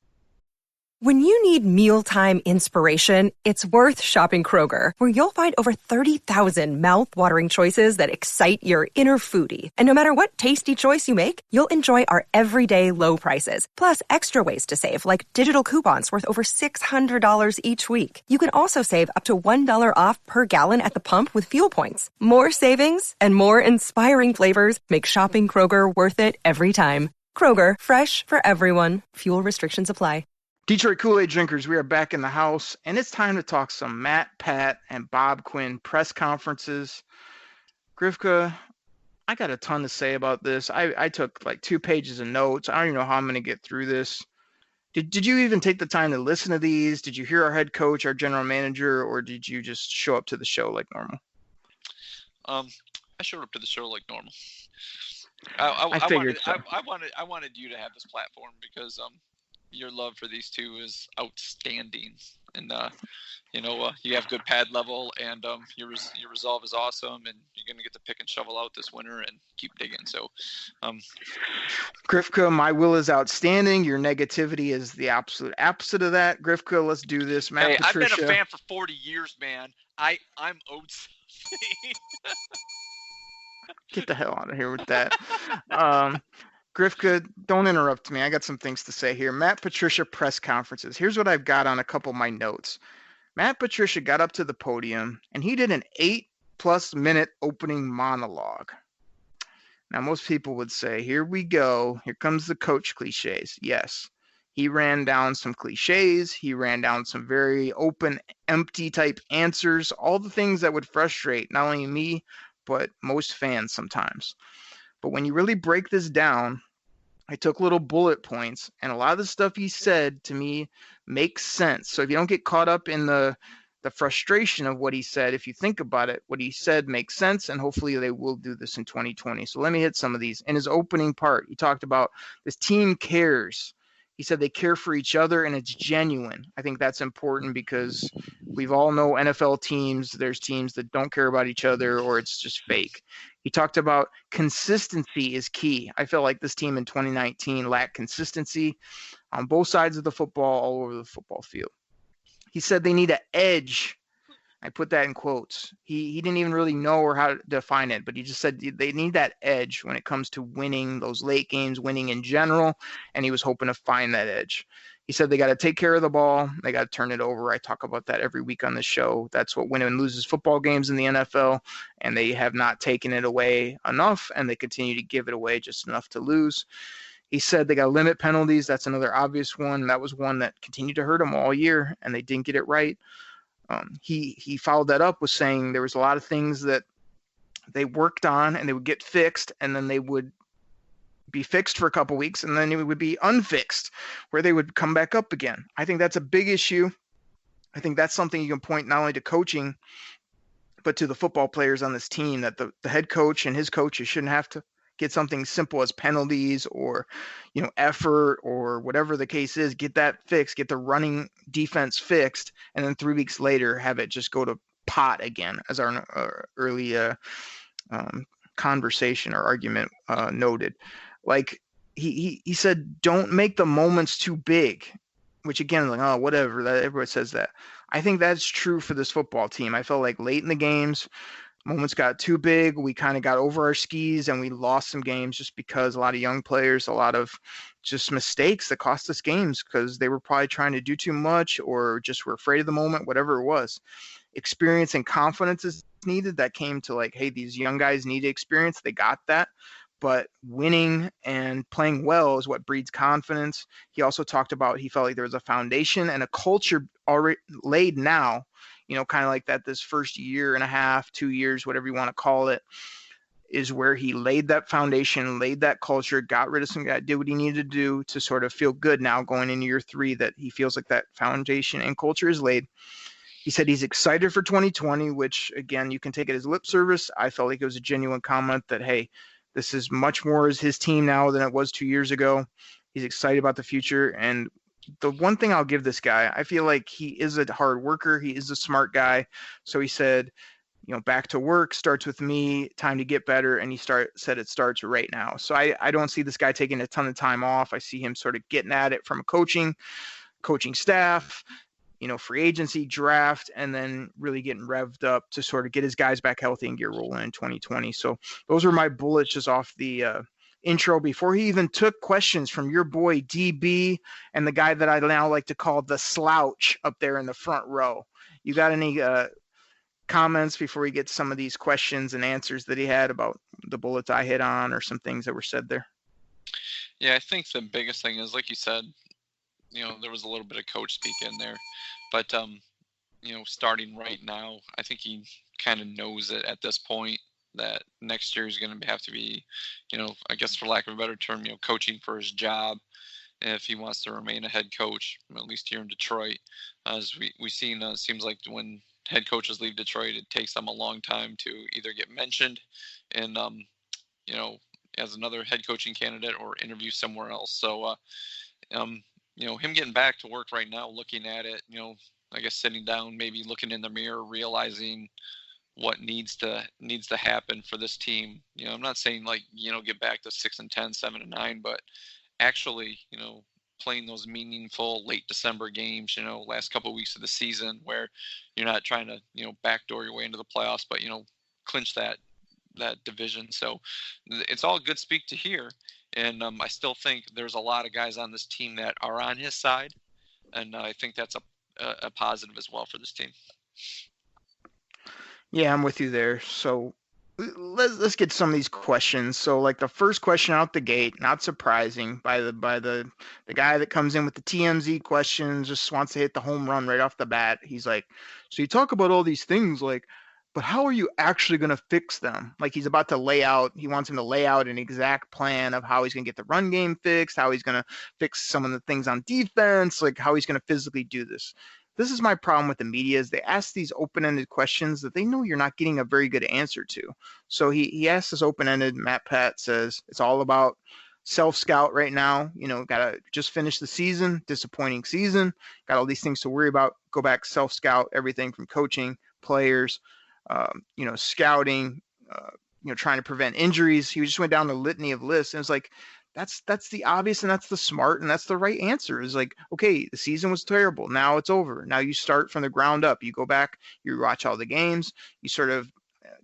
When you need mealtime inspiration, it's worth shopping Kroger, where you'll find over 30,000 mouth-watering choices that excite your inner foodie. And no matter what tasty choice you make, you'll enjoy our everyday low prices, plus extra ways to save, like digital coupons worth over $600 each week. You can also save up to $1 off per gallon at the pump with fuel points. More savings and more inspiring flavors make shopping Kroger worth it every time. Kroger, fresh for everyone. Fuel restrictions apply. Detroit Koolaid drinkers, we are back in the house, and it's time to talk some Matt, Pat, and Bob Quinn press conferences. Grifka, I got a ton to say about this. I took like 2 pages of notes. I don't even know how I'm going to get through this. Did you even take the time to listen to these? Did you hear our head coach, our general manager, or did you just show up to the show like normal? I showed up to the show like normal. I figured so. I wanted you to have this platform because your love for these two is outstanding, and you have good pad level, and your resolve is awesome, and you're gonna get to pick and shovel out this winter and keep digging. So, Grifka, my will is outstanding. Your negativity is the absolute opposite of that. Grifka, let's do this. Matt, Patricia. I've been a fan for 40 years, man. I'm owed something. Get the hell out of here with that. Grifka, don't interrupt me. I got some things to say here. Matt Patricia press conferences. Here's what I've got on a couple of my notes. Matt Patricia got up to the podium, and he did an 8+ minute opening monologue. Now, most people would say, here we go. Here comes the coach cliches. Yes, he ran down some cliches. He ran down some very open, empty type answers, all the things that would frustrate not only me, but most fans sometimes. But when you really break this down, I took little bullet points, and a lot of the stuff he said to me makes sense. So if you don't get caught up in the frustration of what he said, if you think about it, what he said makes sense, and hopefully they will do this in 2020. So let me hit some of these. In his opening part, he talked about this team cares. He said they care for each other, and it's genuine. I think that's important because we've all know NFL teams. There's teams that don't care about each other, or it's just fake. He talked about consistency is key. I felt like this team in 2019 lacked consistency on both sides of the football, all over the football field. He said they need an edge. I put that in quotes. He didn't even really know or how to define it, but he just said they need that edge when it comes to winning those late games, winning in general, and he was hoping to find that edge. He said they got to take care of the ball. They got to turn it over. I talk about that every week on the show. That's what wins and loses football games in the NFL, and they have not taken it away enough, and they continue to give it away just enough to lose. He said they got to limit penalties. That's another obvious one. That was one that continued to hurt them all year, and they didn't get it right. He followed that up with saying there was a lot of things that they worked on, and they would get fixed, and then they would be fixed for a couple weeks, and then it would be unfixed, where they would come back up again. I think that's a big issue. I think that's something you can point not only to coaching, but to the football players on this team, that the head coach and his coaches shouldn't have to get something simple as penalties or, effort or whatever the case is, get that fixed, get the running defense fixed, and then 3 weeks later have it just go to pot again, as our early conversation or argument noted. Like he said, don't make the moments too big, which again, like, oh, whatever, that everybody says that. I think that's true for this football team. I felt like late in the games, moments got too big. We kind of got over our skis and we lost some games just because a lot of young players, a lot of just mistakes that cost us games because they were probably trying to do too much or just were afraid of the moment, whatever it was. Experience and confidence is needed. That came to like, hey, these young guys need experience. They got that. But winning and playing well is what breeds confidence. He also talked about he felt like there was a foundation and a culture already laid now, kind of like that this first year and a half, 2 years, whatever you want to call it, is where he laid that foundation, laid that culture, got rid of some guy, did what he needed to do to sort of feel good now going into year 3, that he feels like that foundation and culture is laid. He said he's excited for 2020, which, again, you can take it as lip service. I felt like it was a genuine comment that, hey, this is much more as his team now than it was 2 years ago. He's excited about the future. And the one thing I'll give this guy, I feel like he is a hard worker. He is a smart guy. So he said, back to work starts with me, time to get better. And he said it starts right now. So I don't see this guy taking a ton of time off. I see him sort of getting at it from a coaching staff, free agency, draft, and then really getting revved up to sort of get his guys back healthy and get rolling in 2020. So those were my bullets just off the intro before he even took questions from your boy DB and the guy that I now like to call the slouch up there in the front row. You got any comments before we get to some of these questions and answers that he had about the bullets I hit on or some things that were said there? Yeah, I think the biggest thing is, like you said, there was a little bit of coach speak in there, but, starting right now, I think he kind of knows it at this point that next year is going to have to be, I guess for lack of a better term, coaching for his job if he wants to remain a head coach, at least here in Detroit. As we've seen, it seems like when head coaches leave Detroit, it takes them a long time to either get mentioned and, as another head coaching candidate or interview somewhere else. So, him getting back to work right now, looking at it, I guess sitting down, maybe looking in the mirror, realizing what needs to happen for this team. I'm not saying get back to 6-10, 7-9, but actually, playing those meaningful late December games, last couple of weeks of the season where you're not trying to, backdoor your way into the playoffs, but, clinch that division. So it's all good speak to hear. And I still think there's a lot of guys on this team that are on his side. And I think that's a positive as well for this team. Yeah, I'm with you there. So let's get some of these questions. So like the first question out the gate, not surprising by the guy that comes in with the TMZ questions, just wants to hit the home run right off the bat. He's like, so you talk about all these things like, but how are you actually going to fix them? Like he wants him to lay out an exact plan of how he's going to get the run game fixed, how he's going to fix some of the things on defense, like how he's going to physically do this. This is my problem with the media is they ask these open-ended questions that they know you're not getting a very good answer to. So he asked this open-ended, Matt Pat says it's all about self-scout right now. Got to just finish the season, disappointing season, got all these things to worry about, go back, self-scout, everything from coaching, players, scouting, trying to prevent injuries. He just went down the litany of lists and it's like, that's the obvious and that's the smart and that's the right answer. Is like, okay, the season was terrible. Now it's over. Now you start from the ground up. You go back, you watch all the games, you sort of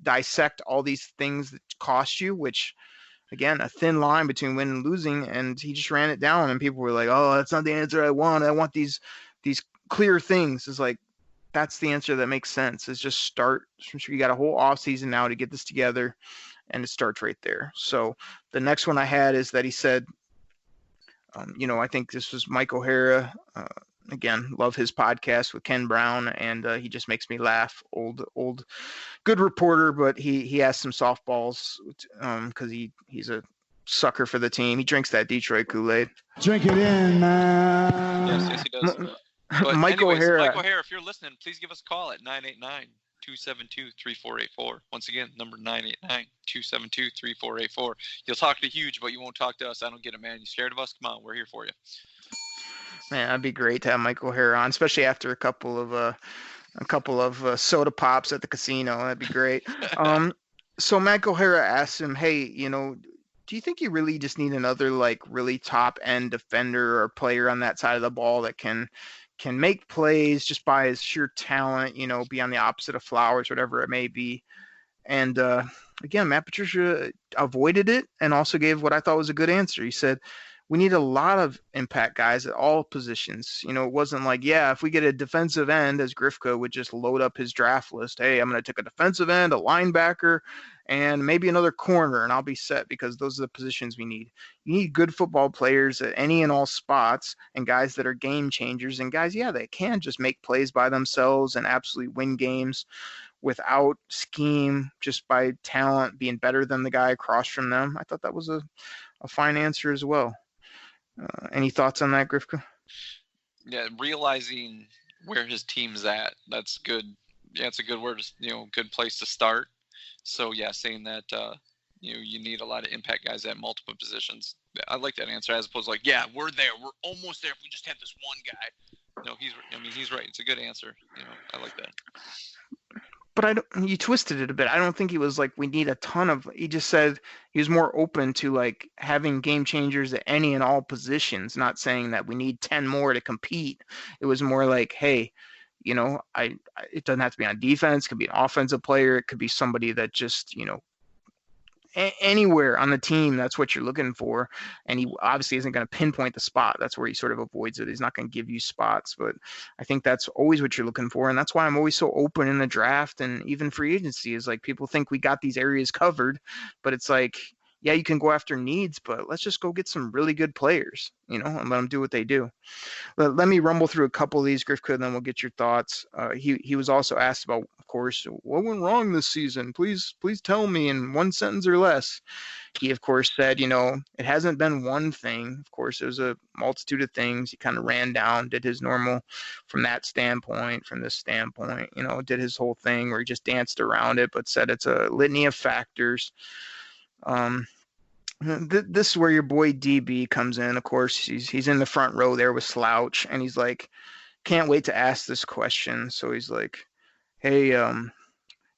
dissect all these things that cost you, which again, a thin line between winning and losing, and he just ran it down, and people were like, oh, that's not the answer I want. I want these clear things. It's like, that's the answer that makes sense, is just start. You got a whole off season now to get this together, and it starts right there. So the next one I had is that he said, I think this was Mike O'Hara. Again, love his podcast with Ken Brown, and he just makes me laugh. Old, good reporter, but he has some softballs because he's a sucker for the team. He drinks that Detroit Koolaid. Drink it in, man. Yes, he does. But Mike O'Hara, if you're listening, please give us a call at 989-272-3484. Once again, number 989-272-3484. You'll talk to Huge, but you won't talk to us. I don't get it, man. You scared of us? Come on, we're here for you. Man, that'd be great to have Mike O'Hara on, especially after a couple of soda pops at the casino. That'd be great. So Mike O'Hara asked him, hey, do you think you really just need another like really top end defender or player on that side of the ball that can make plays just by his sheer talent, be on the opposite of Flowers, whatever it may be? And again, Matt Patricia avoided it and also gave what I thought was a good answer. He said, we need a lot of impact guys at all positions. It wasn't like, if we get a defensive end, as Grifka would just load up his draft list. Hey, I'm going to take a defensive end, a linebacker, and maybe another corner, and I'll be set, because those are the positions we need. You need good football players at any and all spots, and guys that are game changers, and guys, they can just make plays by themselves and absolutely win games without scheme, just by talent, being better than the guy across from them. I thought that was a fine answer as well. Any thoughts on that, Grifka? Yeah, realizing where his team's at, that's good. Yeah, it's a good word, good place to start. So, saying that, you need a lot of impact guys at multiple positions. I like that answer, as opposed to like, we're there. We're almost there if we just had this one guy. No, he's right. It's a good answer. I like that. But you twisted it a bit. I don't think he was like, we need a ton of. He just said he was more open to like having game changers at any and all positions. Not saying that we need 10 more to compete. It was more like, hey, it doesn't have to be on defense. It could be an offensive player. It could be somebody that just anywhere on the team. That's what you're looking for. And he obviously isn't going to pinpoint the spot. That's where he sort of avoids it. He's not going to give you spots, but I think that's always what you're looking for. And that's why I'm always so open in the draft and even free agency, is like, people think we got these areas covered, but it's like, you can go after needs, but let's just go get some really good players, and let them do what they do. Let me rumble through a couple of these, Grifka, and then we'll get your thoughts. He was also asked about, of course, what went wrong this season? Please tell me in one sentence or less. He, of course, said, it hasn't been one thing. Of course, there's a multitude of things. He kind of ran down, did his normal from that standpoint, from this standpoint, did his whole thing where he just danced around it, but said it's a litany of factors. This is where your boy DB comes in. Of course, he's in the front row there with Slouch, and he's like, can't wait to ask this question. So he's like, hey,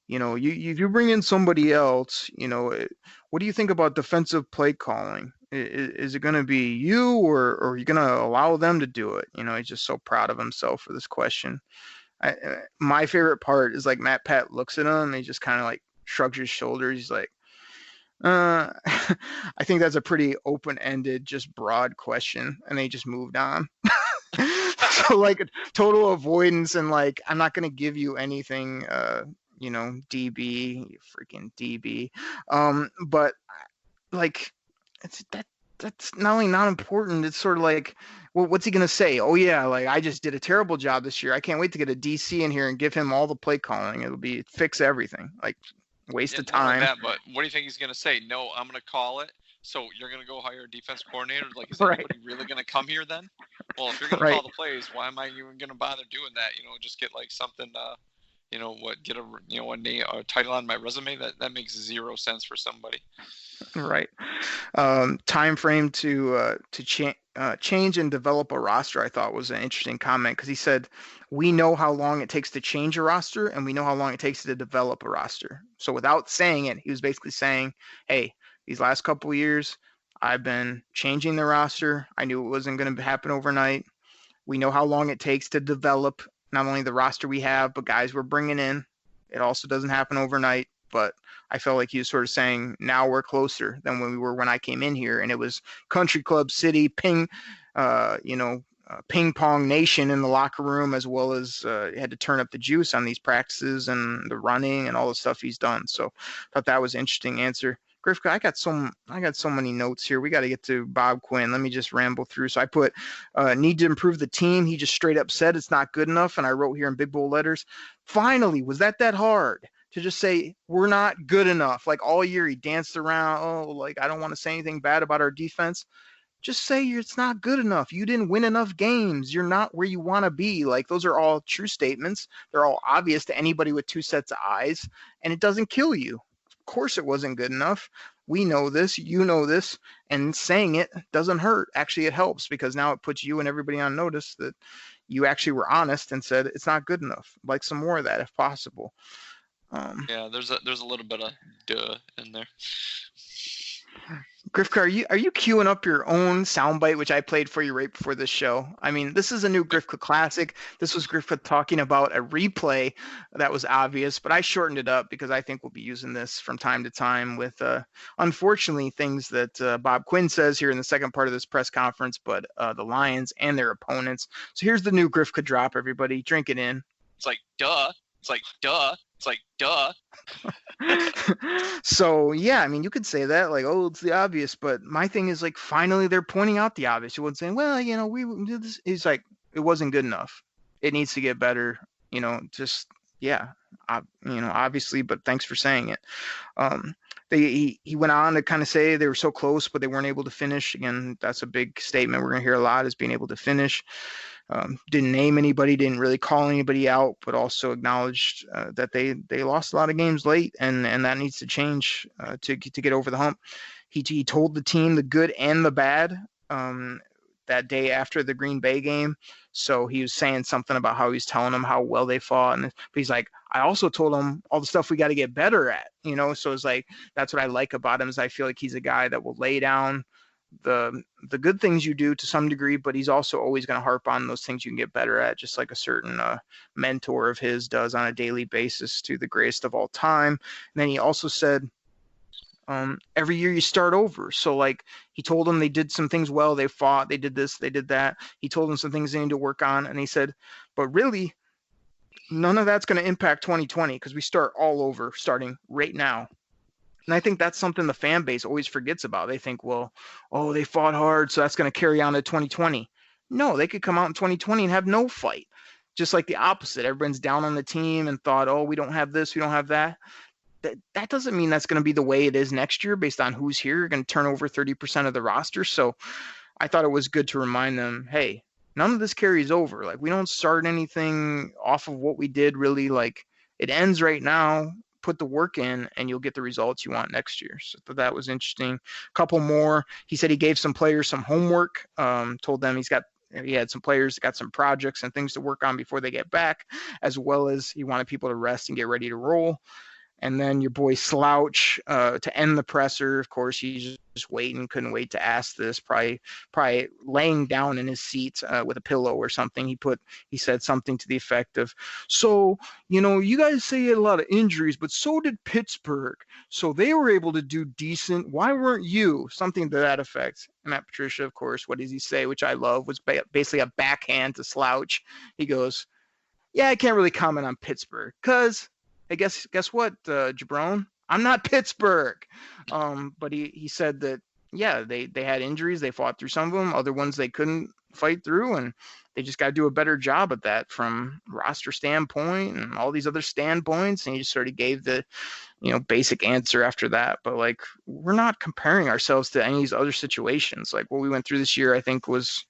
you bring in somebody else, what do you think about defensive play calling? Is it going to be you, or are you going to allow them to do it? He's just so proud of himself for this question. My favorite part is like Matt Pat looks at him and he just kind of like shrugs his shoulders. He's like, I think that's a pretty open-ended, just broad question, and they just moved on. So like total avoidance, and like, I'm not going to give you anything, DB, you freaking DB. But like, that's not only not important, it's sort of like, well, what's he going to say? Oh yeah, like, I just did a terrible job this year. I can't wait to get a DC in here and give him all the play calling. It'll be fix everything. Like, waste of time. But what do you think he's going to say? No, I'm going to call it. So you're going to go hire a defense coordinator? Like, is anybody really going to come here then? Well, if you're going to call the plays, why am I even going to bother doing that? Just get like something, get a title on my resume. That makes zero sense for somebody. Right. Time frame to change and develop a roster, I thought was an interesting comment, because he said, we know how long it takes to change a roster and we know how long it takes to develop a roster. So without saying it, he was basically saying, hey, these last couple of years, I've been changing the roster. I knew it wasn't going to happen overnight. We know how long it takes to develop not only the roster we have, but guys we're bringing in. It also doesn't happen overnight. but I felt like he was sort of saying, now we're closer than when we were when I came in here, and it was country club city, ping pong nation in the locker room, as well as had to turn up the juice on these practices and the running and all the stuff he's done. So I thought that was an interesting answer. Griff, I got so many notes here. We got to get to Bob Quinn. Let me just ramble through. So I put need to improve the team. He just straight up said it's not good enough, and I wrote here in big bold letters, finally, was that hard to just say we're not good enough? Like all year he danced around, like I don't want to say anything bad about our defense. Just say it's not good enough. You didn't win enough games. You're not where you want to be. Like those are all true statements. They're all obvious to anybody with two sets of eyes, and it doesn't kill you. Of course it wasn't good enough. We know this, you know this, and saying it doesn't hurt. Actually, it helps because now it puts you and everybody on notice that you actually were honest and said it's not good enough. I'd like some more of that if possible. Yeah, there's a little bit of duh in there. Griffka, are you queuing up your own soundbite, which I played for you right before this show? I mean, this is a new Griffka classic. This was Griffka talking about a replay that was obvious, but I shortened it up because I think we'll be using this from time to time with, unfortunately, things that Bob Quinn says here in the second part of this press conference, but the Lions and their opponents. So here's the new Griffka drop, everybody. Drink it in. It's like, duh. It's like, duh. It's like, duh. So, yeah, I mean, you could say that, like, oh, it's the obvious. But my thing is, like, finally they're pointing out the obvious. You wouldn't say, well, we did this. He's like, it wasn't good enough. It needs to get better. Just, yeah, obviously, but thanks for saying it. He went on to kind of say they were so close, but they weren't able to finish. Again, that's a big statement we're going to hear a lot, is being able to finish. Didn't name anybody, didn't really call anybody out, but also acknowledged that they lost a lot of games late, and that needs to change to get over the hump. He told the team the good and the bad that day after the Green Bay game. So he was saying something about how he's telling them how well they fought, but he's like, I also told him all the stuff we got to get better at, So it's like, that's what I like about him, is I feel like he's a guy that will lay down the good things you do to some degree, but he's also always going to harp on those things you can get better at, just like a certain mentor of his does on a daily basis to the greatest of all time. And then he also said, every year you start over. So like he told them they did some things well, they fought, they did this, they did that. He told them some things they need to work on. And he said, but really none of that's going to impact 2020 because we start all over starting right now. And I think that's something the fan base always forgets about. They think, well, they fought hard, so that's going to carry on to 2020. No, they could come out in 2020 and have no fight. Just like the opposite. Everyone's down on the team and thought, we don't have this, we don't have that. That doesn't mean that's going to be the way it is next year based on who's here. You're going to turn over 30% of the roster. So I thought it was good to remind them, hey, none of this carries over. Like, we don't start anything off of what we did really. Like, it ends right now. Put the work in and you'll get the results you want next year. So that was interesting. A couple more. He said he gave some players some homework, told them he had some players that got some projects and things to work on before they get back, as well as he wanted people to rest and get ready to roll. And then your boy Slouch to end the presser. Of course, he's just waiting, couldn't wait to ask this. Probably laying down in his seat with a pillow or something. He said something to the effect of, "So you guys say you had a lot of injuries, but so did Pittsburgh. So they were able to do decent. Why weren't you?" Something to that effect. Matt Patricia, of course, what does he say? Which I love, was basically a backhand to Slouch. He goes, "Yeah, I can't really comment on Pittsburgh because." Hey, guess what, Jabron? I'm not Pittsburgh. But he said that, yeah, they had injuries. They fought through some of them. Other ones they couldn't fight through, and they just got to do a better job at that from roster standpoint and all these other standpoints. And he just sort of gave the, basic answer after that. But, like, we're not comparing ourselves to any of these other situations. Like, what we went through this year, I think, was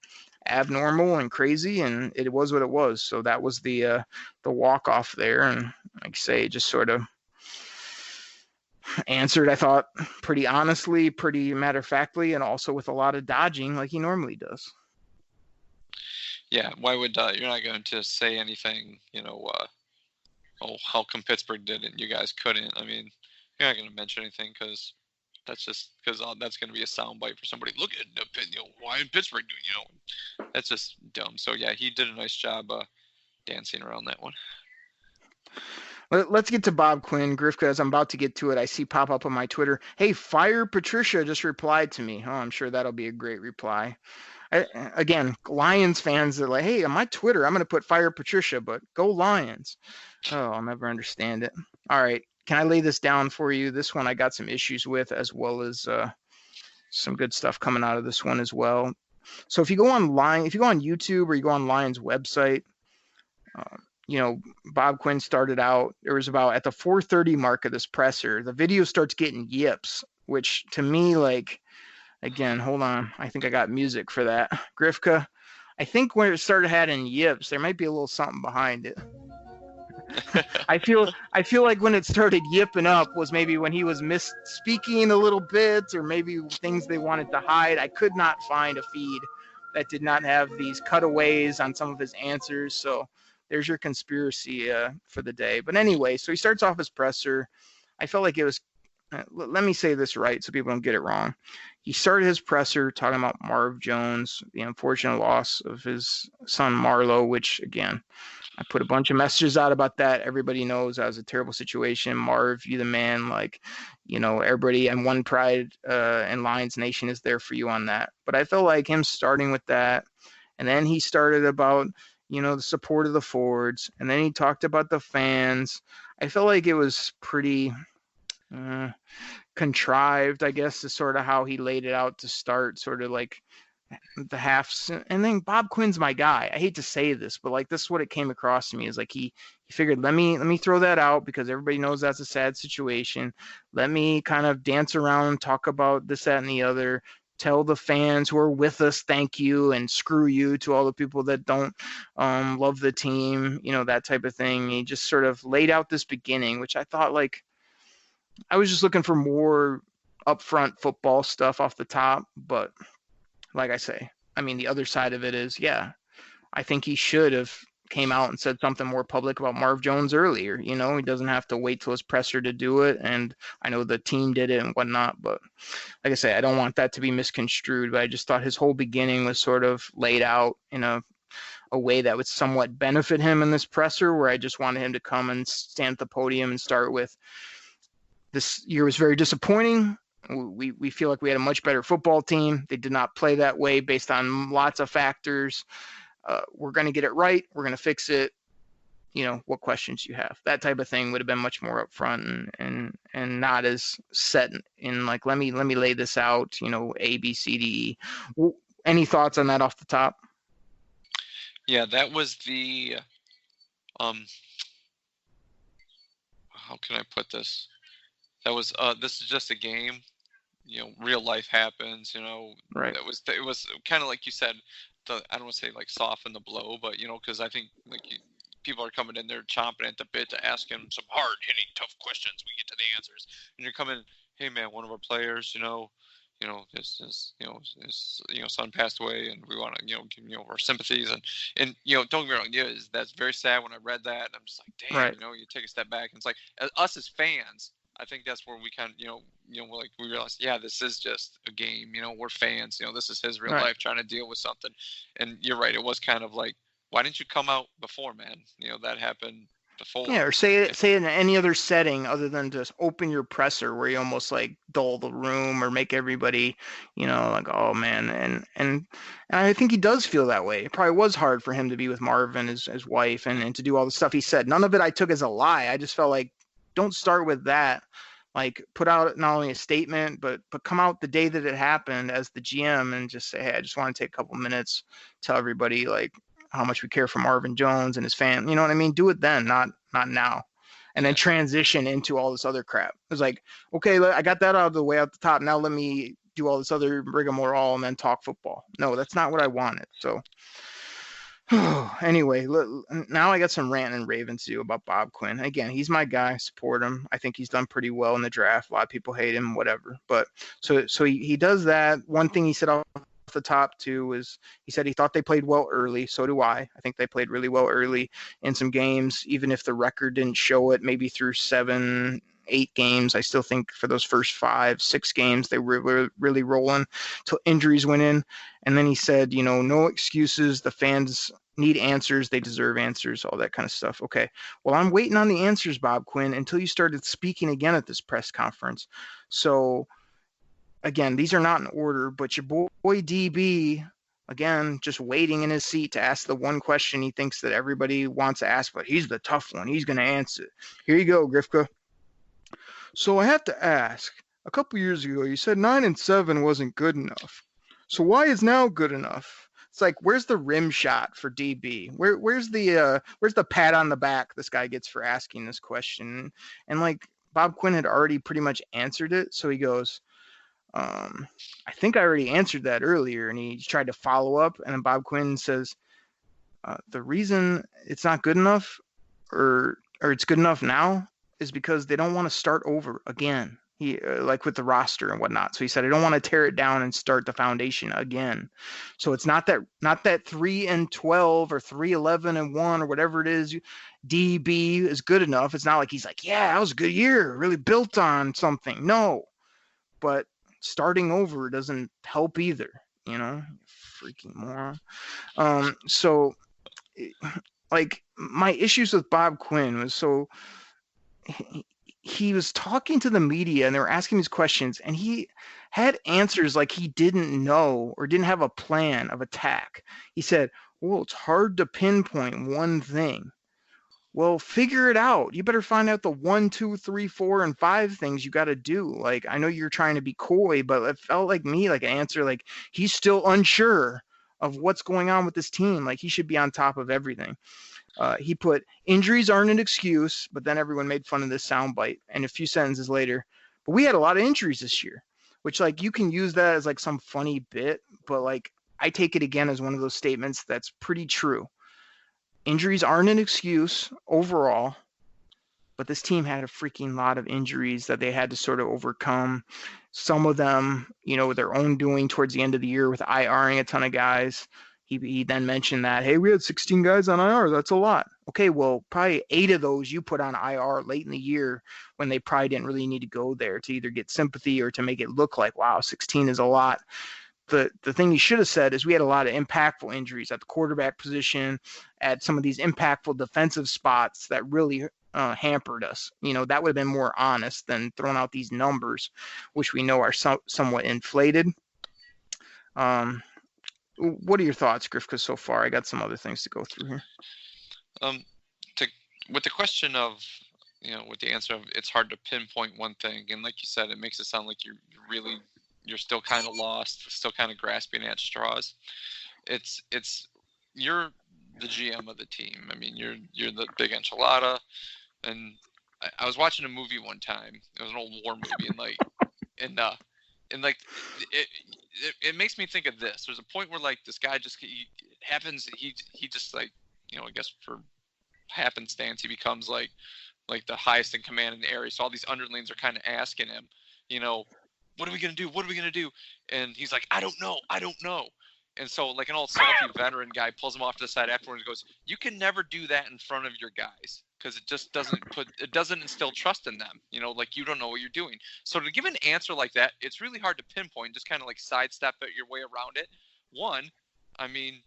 abnormal and crazy, and it was what it was. So that was the walk off there, and like I say, just sort of answered, I thought, pretty honestly, pretty matter-of-factly, and also with a lot of dodging like he normally does. Yeah, why would you're not going to say anything, how come Pittsburgh did it and you guys couldn't? I mean, you're not going to mention anything because that's going to be a soundbite for somebody. Look at why in Pittsburgh doing, that's just dumb. So yeah, he did a nice job dancing around that one. Let's get to Bob Quinn. Grifka, as I'm about to get to it, I see pop up on my Twitter. Hey, Fire Patricia just replied to me. Oh, I'm sure that'll be a great reply. Again, Lions fans are like, hey, on my Twitter, I'm going to put Fire Patricia, but go Lions. Oh, I'll never understand it. All right. Can I lay this down for you? This one I got some issues with, as well as some good stuff coming out of this one as well. So if you go on YouTube or you go on Lions website, Bob Quinn started out, there was about at the 4:30 mark of this presser, the video starts getting yips, which to me, like, again, hold on. I think I got music for that. Grifka, I think when it started having yips, there might be a little something behind it. I feel like when it started yipping up was maybe when he was misspeaking a little bit, or maybe things they wanted to hide. I could not find a feed that did not have these cutaways on some of his answers. So there's your conspiracy for the day. But anyway, so he starts off his presser. I felt like it was, let me say this right so people don't get it wrong. He started his presser talking about Marv Jones, the unfortunate loss of his son Marlo, which, again, I put a bunch of messages out about that. Everybody knows that was a terrible situation. Marv, you the man, like, everybody and One Pride and Lions Nation is there for you on that. But I felt like him starting with that, and then he started about, the support of the Fords, and then he talked about the fans. I felt like it was pretty contrived, I guess, is sort of how he laid it out to start, sort of like the halves. And then Bob Quinn's my guy. I hate to say this, but like, this is what it came across to me, is like he figured, let me throw that out because everybody knows that's a sad situation. Let me kind of dance around, talk about this, that, and the other. Tell the fans who are with us thank you, and screw you to all the people that don't love the team, that type of thing. He just sort of laid out this beginning, which I thought, like, I was just looking for more upfront football stuff off the top. But like I say, I mean, the other side of it is, yeah, I think he should have came out and said something more public about Marv Jones earlier. He doesn't have to wait till his presser to do it. And I know the team did it and whatnot, but like I say, I don't want that to be misconstrued. But I just thought his whole beginning was sort of laid out in a way that would somewhat benefit him in this presser, where I just wanted him to come and stand at the podium and start with, this year was very disappointing. We feel like we had a much better football team. They did not play that way based on lots of factors. We're going to get it right. We're going to fix it. What questions you have. That type of thing would have been much more upfront and not as set in like, let me lay this out, A, B, C, D, E. Any thoughts on that off the top? Yeah, that was the, how can I put this? That was, this is just a game, real life happens, Right. It was kind of like you said, I don't want to say like soften the blow, but, because I think like people are coming in there chomping at the bit to ask him some hard hitting, tough questions. We get to the answers, and you're coming, hey man, one of our players, his son passed away, and we want to, give our sympathies, and don't get me wrong, that's very sad. When I read that, and I'm just like, damn, right. You take a step back, and it's like, us as fans, I think that's where we kind of, like we realize, yeah, this is just a game. We're fans. This is his real right. life trying to deal with something. And you're right. It was kind of like, why didn't you come out before, man? That happened before. Yeah, or say it in any other setting other than just open your presser, where you almost like dull the room or make everybody, like, oh man. And I think he does feel that way. It probably was hard for him to be with Marvin, his wife, and to do all the stuff he said. None of it I took as a lie. I just felt like, don't start with that. Like, put out not only a statement, but come out the day that it happened as the GM and just say, hey, I just want to take a couple minutes, tell everybody like how much we care for Marvin Jones and his family. You know what I mean? Do it then, not now. And then transition into all this other crap. It was like, okay, I got that out of the way at the top. Now let me do all this other rigmarole and then talk football. No, that's not what I wanted. So anyway, now I got some ranting and raving to do about Bob Quinn. Again, he's my guy. Support him. I think he's done pretty well in the draft. A lot of people hate him, whatever. But so he does that. One thing he said off the top too was, he said he thought they played well early. So do I. I think they played really well early in some games, even if the record didn't show it. Maybe through 7-8 games, I still think for those first 5-6 games they were really rolling till injuries went in. And then he said, no excuses. The fans need answers. They deserve answers, all that kind of stuff. Okay. Well, I'm waiting on the answers, Bob Quinn, until you started speaking again at this press conference. So, again, these are not in order, but your boy DB, again, just waiting in his seat to ask the one question he thinks that everybody wants to ask, but he's the tough one. He's going to answer. Here you go, Grifka. So I have to ask, a couple years ago, you said 9-7 wasn't good enough. So why is now good enough? It's like, where's the rim shot for DB? Where's the pat on the back this guy gets for asking this question? And like Bob Quinn had already pretty much answered it, so he goes, I think I already answered that earlier, and he tried to follow up, and then Bob Quinn says, the reason it's not good enough, or it's good enough now, is because they don't want to start over again. He like with the roster and whatnot. So he said, I don't want to tear it down and start the foundation again. So it's not that 3-12 or 3-11-1 or whatever it is. DB is good enough. It's not like he's like, yeah, that was a good year, really built on something. No, but starting over doesn't help either. Freaking moron. So like my issues with Bob Quinn was he was talking to the media and they were asking these questions and he had answers like he didn't know or didn't have a plan of attack. He said, well, it's hard to pinpoint one thing. Well, figure it out. You better find out the 1, 2, 3, 4, and 5 things you got to do. Like, I know you're trying to be coy, but it felt like me, like an answer, like he's still unsure of what's going on with this team. Like he should be on top of everything. He put, injuries aren't an excuse, but then everyone made fun of this soundbite. And a few sentences later, but we had a lot of injuries this year, which like you can use that as like some funny bit, but like I take it again as one of those statements that's pretty true. Injuries aren't an excuse overall, but this team had a freaking lot of injuries that they had to sort of overcome. Some of them, with their own doing towards the end of the year with IRing a ton of guys. He then mentioned that, hey, we had 16 guys on IR. That's a lot. Okay, well, probably 8 of those you put on IR late in the year when they probably didn't really need to go there to either get sympathy or to make it look like, wow, 16 is a lot. The thing you should have said is we had a lot of impactful injuries at the quarterback position, at some of these impactful defensive spots that really hampered us. That would have been more honest than throwing out these numbers, which we know are somewhat inflated. What are your thoughts, Grifka, so far? I got some other things to go through here. With the question of, with the answer of it's hard to pinpoint one thing, and like you said, it makes it sound like you're still kind of lost, still kind of grasping at straws. It's you're the GM of the team. I mean, you're the big enchilada, and I was watching a movie one time. It was an old war movie, and it makes me think of this. There's a point where like this guy he just like, I guess for happenstance, he becomes like the highest in command in the area. So all these underlings are kind of asking him, what are we going to do? What are we going to do? And he's like, I don't know. And so like an old salty veteran guy pulls him off to the side afterwards and goes, you can never do that in front of your guys, because it just doesn't instill trust in them. Like you don't know what you're doing. So to give an answer like that, it's really hard to pinpoint, just kind of like sidestep your way around it. One, I mean,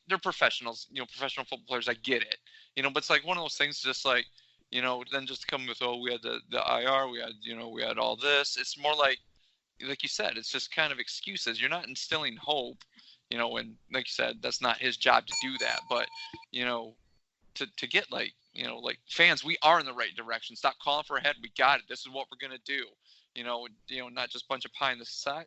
they're professionals, professional football players. I get it, but it's like one of those things just like, then just come with, oh, we had the IR, we had all this. It's more like you said, it's just kind of excuses. You're not instilling hope, and like you said, that's not his job to do that. But, to get like fans, we are in the right direction. Stop calling for a head. We got it. This is what we're going to do. Not just a bunch of pie in the sky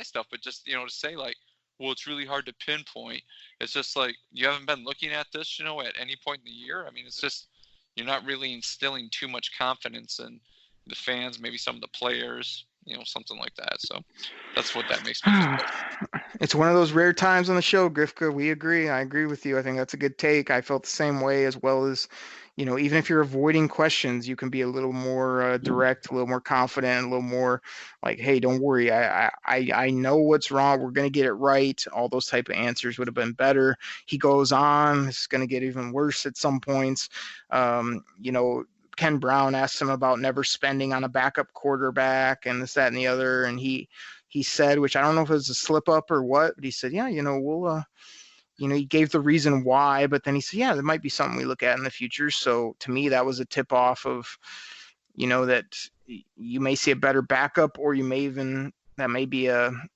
stuff, but just, to say like, well, it's really hard to pinpoint. It's just like, you haven't been looking at this, at any point in the year. I mean, it's just, you're not really instilling too much confidence in the fans, maybe some of the players, something like that. So that's what that makes me think of. It's one of those rare times on the show, Grifka. We agree. I agree with you. I think that's a good take. I felt the same way, as well as, even if you're avoiding questions, you can be a little more direct, a little more confident, a little more like, hey, don't worry. I know what's wrong. We're going to get it right. All those type of answers would have been better. He goes on. It's going to get even worse at some points. Ken Brown asked him about never spending on a backup quarterback and this, that, and the other. And he said, which I don't know if it was a slip up or what, but he said, yeah, he gave the reason why, but then he said, yeah, there might be something we look at in the future. So to me, that was a tip off of, that you may see a better backup, or you may even, that may be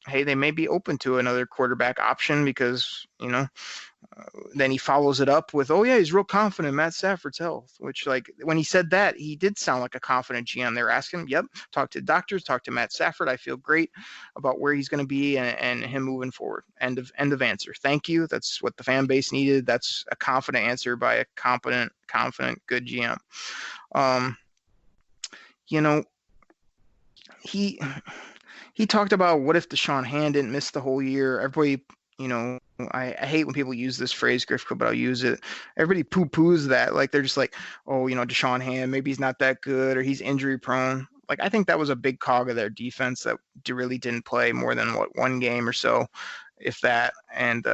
hey, they may be open to another quarterback option because, then he follows it up with, oh yeah, he's real confident in Matt Stafford's health, which, like, when he said that, he did sound like a confident GM. They were asking him, yep, talk to doctors, talk to Matt Stafford. I feel great about where he's going to be and him moving forward. End of answer. Thank you. That's what the fan base needed. That's a confident answer by a confident, good GM. He talked about, what if Deshaun Hand didn't miss the whole year? Everybody, I hate when people use this phrase, Griffco, but I'll use it. Everybody poo-poos that. Like, they're just like, oh, Deshaun Hand, maybe he's not that good, or he's injury prone. Like, I think that was a big cog of their defense that really didn't play more than, one game or so, if that. And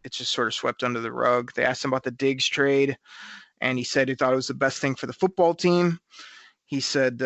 it's just sort of swept under the rug. They asked him about the Diggs trade, and he said he thought it was the best thing for the football team. He said,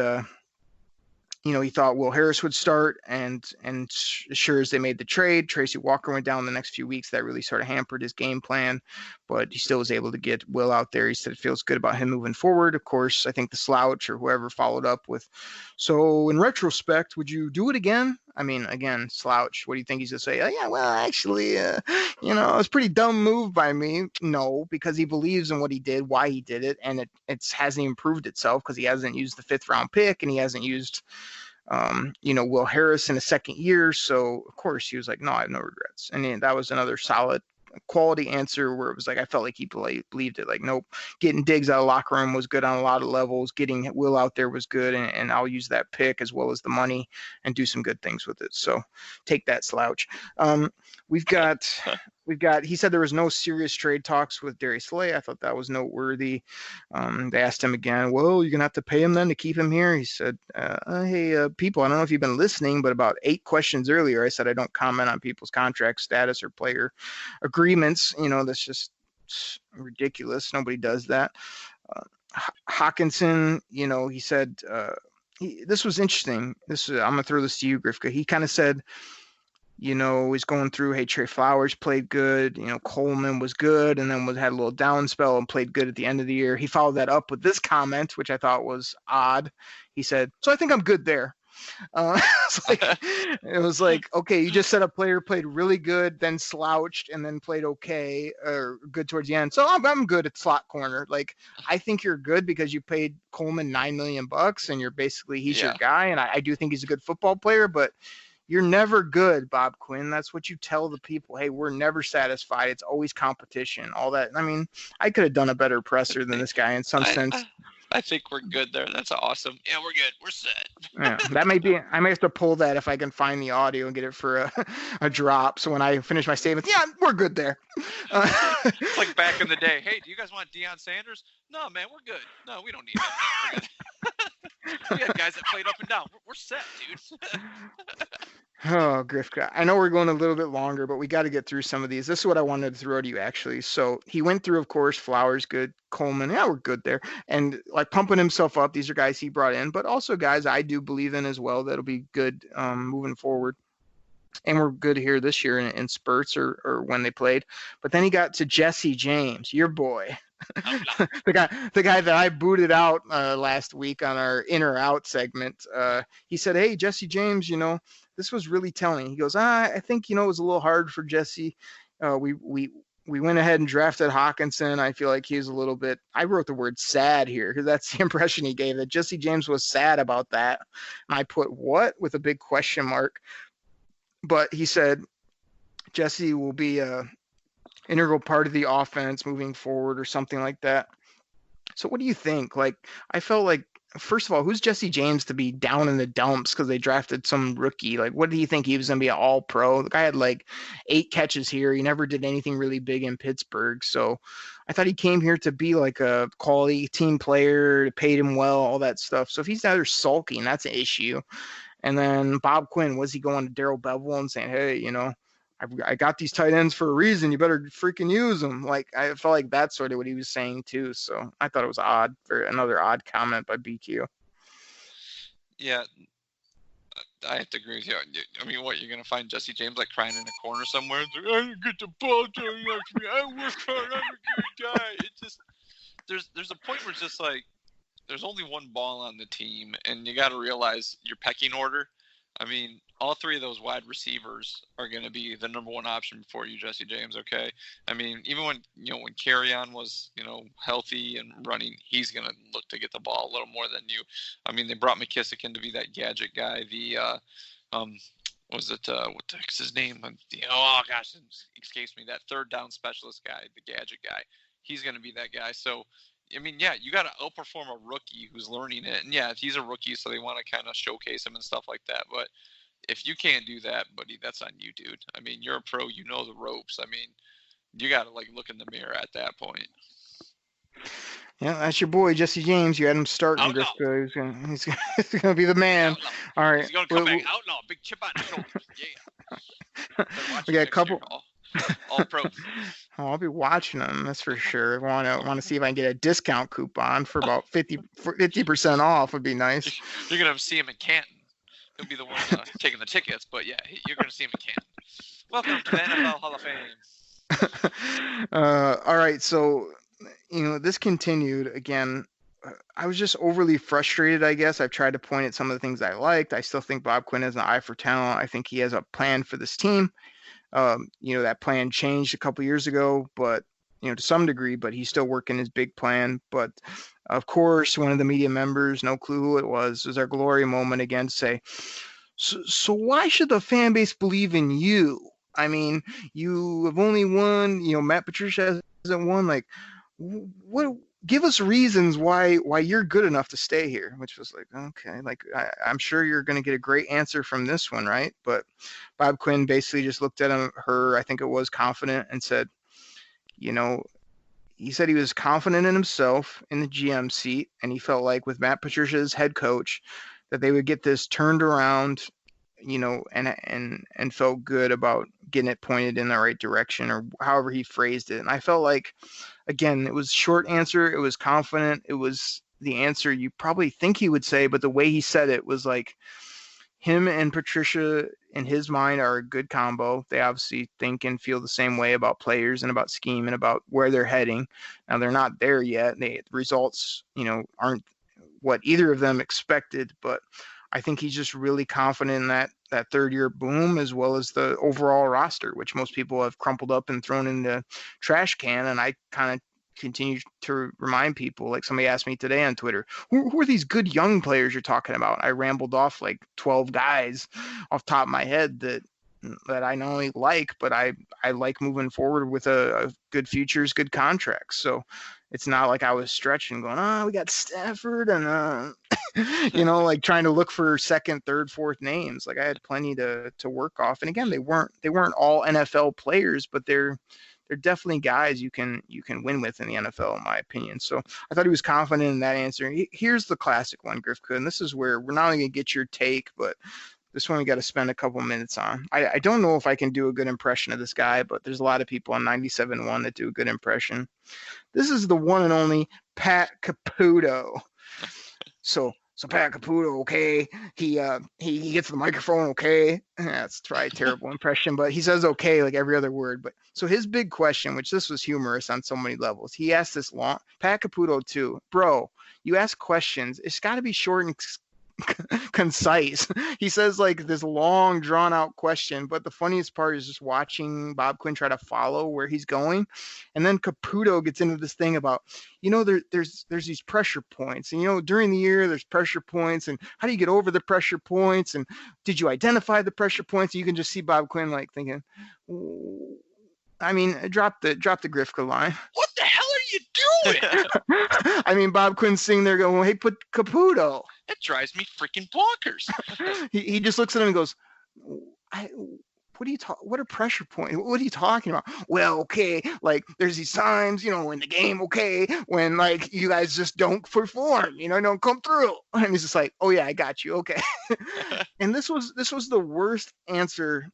he thought Will Harris would start, and sure as they made the trade, Tracy Walker went down the next few weeks. That really sort of hampered his game plan, but he still was able to get Will out there. He said it feels good about him moving forward. Of course, I think the slouch or whoever followed up with, so in retrospect, would you do it again? I mean, again, slouch. What do you think he's going to say? Oh, yeah, well, actually, it was a pretty dumb move by me. No, because he believes in what he did, why he did it, and it hasn't even proved itself because he hasn't used the 5th round pick, and he hasn't used Will Harris in a second year. So of course he was like, no, I have no regrets. And that was another solid quality answer where it was like, I felt like he believed it. Like, nope, getting Diggs out of the locker room was good on a lot of levels. Getting Will out there was good. And I'll use that pick as well as the money and do some good things with it. So take that, slouch. We've got, he said there was no serious trade talks with Darius Slay. I thought that was noteworthy. They asked him again, well, you're going to have to pay him then to keep him here. He said, hey, people, I don't know if you've been listening, but about 8 questions earlier, I said I don't comment on people's contract status or player agreements. That's just ridiculous. Nobody does that. Hawkinson, he said, this was interesting. I'm going to throw this to you, Grifka. He kind of said, he's going through, hey, Trey Flowers played good. Coleman was good and then had a little down spell and played good at the end of the year. He followed that up with this comment, which I thought was odd. He said, so I think I'm good there. It was like, okay, you just said a player played really good, then slouched, and then played okay or good towards the end. So I'm good at slot corner. Like, I think you're good because you paid Coleman $9 million and you're basically, he's your guy. And I do think he's a good football player, but you're never good, Bob Quinn. That's what you tell the people. Hey, we're never satisfied. It's always competition, all that. I mean, I could have done a better presser than this guy in some sense. I think we're good there. That's awesome. Yeah, we're good. We're set. Yeah, that may be. I may have to pull that if I can find the audio and get it for a drop. So when I finish my statement, yeah, we're good there. It's like back in the day. Hey, do you guys want Deion Sanders? No, man, we're good. No, we don't need that. We're good. We had guys that played up and down. We're set, dude. Oh, Grifka. I know we're going a little bit longer, but we got to get through some of these. This is what I wanted to throw to you, actually. So he went through, of course, Flowers, good. Coleman, yeah, we're good there. And like pumping himself up. These are guys he brought in, but also guys I do believe in as well that'll be good moving forward. And we're good here this year in spurts or when they played. But then he got to Jesse James, your boy. the guy that I booted out last week on our in or out segment. He said, hey, Jesse James, this was really telling. He goes, I think, it was a little hard for Jesse. We went ahead and drafted Hawkinson. I feel like he was a little bit, I wrote the word sad here because that's the impression he gave, that Jesse James was sad about that. And I put what with a big question mark. But he said Jesse will be a integral part of the offense moving forward or something like that. So what do you think? Like, I felt like, first of all, who's Jesse James to be down in the dumps because they drafted some rookie? Like, what do you think he was going to be an all-pro? The guy had like 8 catches here. He never did anything really big in Pittsburgh. So I thought he came here to be like a quality team player, paid him well, all that stuff. So if he's out there sulking, that's an issue. And then Bob Quinn, was he going to Darrell Bevell and saying, hey, I got these tight ends for a reason. You better freaking use them. Like, I felt like that's sort of what he was saying too. So I thought it was odd, for another odd comment by BQ. Yeah. I have to agree with you. I mean, what, you're going to find Jesse James like crying in a corner somewhere? It's like, I didn't get the ball thrown after me. I work hard. I'm a good guy. It just, there's a point where it's just like, there's only one ball on the team, and you got to realize your pecking order. I mean, all three of those wide receivers are going to be the number one option for you, Jesse James. Okay. I mean, even when Carry-On was, healthy and running, he's going to look to get the ball a little more than you. I mean, they brought McKissick in to be that gadget guy. What was it? What the heck's his name? Oh gosh, it escapes me. That third down specialist guy, the gadget guy. He's going to be that guy. So, I mean, yeah, you got to outperform a rookie who's learning it. And yeah, he's a rookie, so they want to kind of showcase him and stuff like that. But if you can't do that, buddy, that's on you, dude. I mean, you're a pro. You know the ropes. I mean, you got to, look in the mirror at that point. Yeah, that's your boy, Jesse James. You had him starting. He's gonna be the man. Outlaw. All right. He's going to come back. Outlaw, big chip on his shoulder. Yeah. We got a couple. All pro. Oh, I'll be watching them. That's for sure. Want to see if I can get a discount coupon for about 50% off. Would be nice. You're gonna see him in Canton. He'll be the one taking the tickets, but yeah, you're gonna see him in Canton. Welcome to the NFL Hall of Fame. All right, so this continued again. I was just overly frustrated, I guess. I've tried to point at some of the things I liked. I still think Bob Quinn has an eye for talent. I think he has a plan for this team. That plan changed a couple years ago, but to some degree, but he's still working his big plan. But of course, one of the media members, no clue who it was our glory moment again to say, so why should the fan base believe in you? I mean, you have only won, Matt Patricia hasn't won. Like, what? Give us reasons why you're good enough to stay here, which was like, okay, I'm sure you're going to get a great answer from this one, right? But Bob Quinn basically just looked at her, I think it was, confident, and said, he said he was confident in himself in the GM seat, and he felt like with Matt Patricia as head coach that they would get this turned around, and felt good about getting it pointed in the right direction, or however he phrased it. And I felt like, again, it was short answer. It was confident. It was the answer you probably think he would say, but the way he said it was like him and Patricia in his mind are a good combo. They obviously think and feel the same way about players and about scheme and about where they're heading. Now they're not there yet. The results, aren't what either of them expected, but I think he's just really confident in that third year boom, as well as the overall roster, which most people have crumpled up and thrown in the trash can. And I kind of continue to remind people, like somebody asked me today on Twitter, who are these good young players you're talking about? I rambled off like 12 guys off the top of my head that I not only like, but I like moving forward with a good futures, good contracts. So it's not like I was stretching going, we got Stafford and, trying to look for second, third, fourth names. Like I had plenty to work off. And again, they weren't all NFL players, but they're definitely guys you can win with in the NFL, in my opinion. So I thought he was confident in that answer. Here's the classic one, Griffka, and this is where we're not only going to get your take, but this one we got to spend a couple minutes on. I don't know if I can do a good impression of this guy, but there's a lot of people on 97.1 that do a good impression. This is the one and only Pat Caputo. So Pat Caputo, okay, he gets the microphone, okay. That's probably a terrible impression, but he says okay like every other word. But so his big question, which this was humorous on so many levels, he asked this long, Pat Caputo too, bro, you ask questions, it's got to be short and concise. He says like this long drawn out question, but the funniest part is just watching Bob Quinn try to follow where he's going. And then Caputo gets into this thing about, there's these pressure points, and during the year there's pressure points, and how do you get over the pressure points, and did you identify the pressure points? And you can just see Bob Quinn like thinking, drop the Grifka line. What the hell are you doing? I mean, Bob Quinn's sitting there going, hey, put Caputo. That drives me freaking bonkers. he just looks at him and goes, what are pressure points? What are you talking about? Well, okay, like there's these times, in the game, okay, when like you guys just don't perform, don't come through. And he's just like, oh yeah, I got you, okay. And this was the worst answer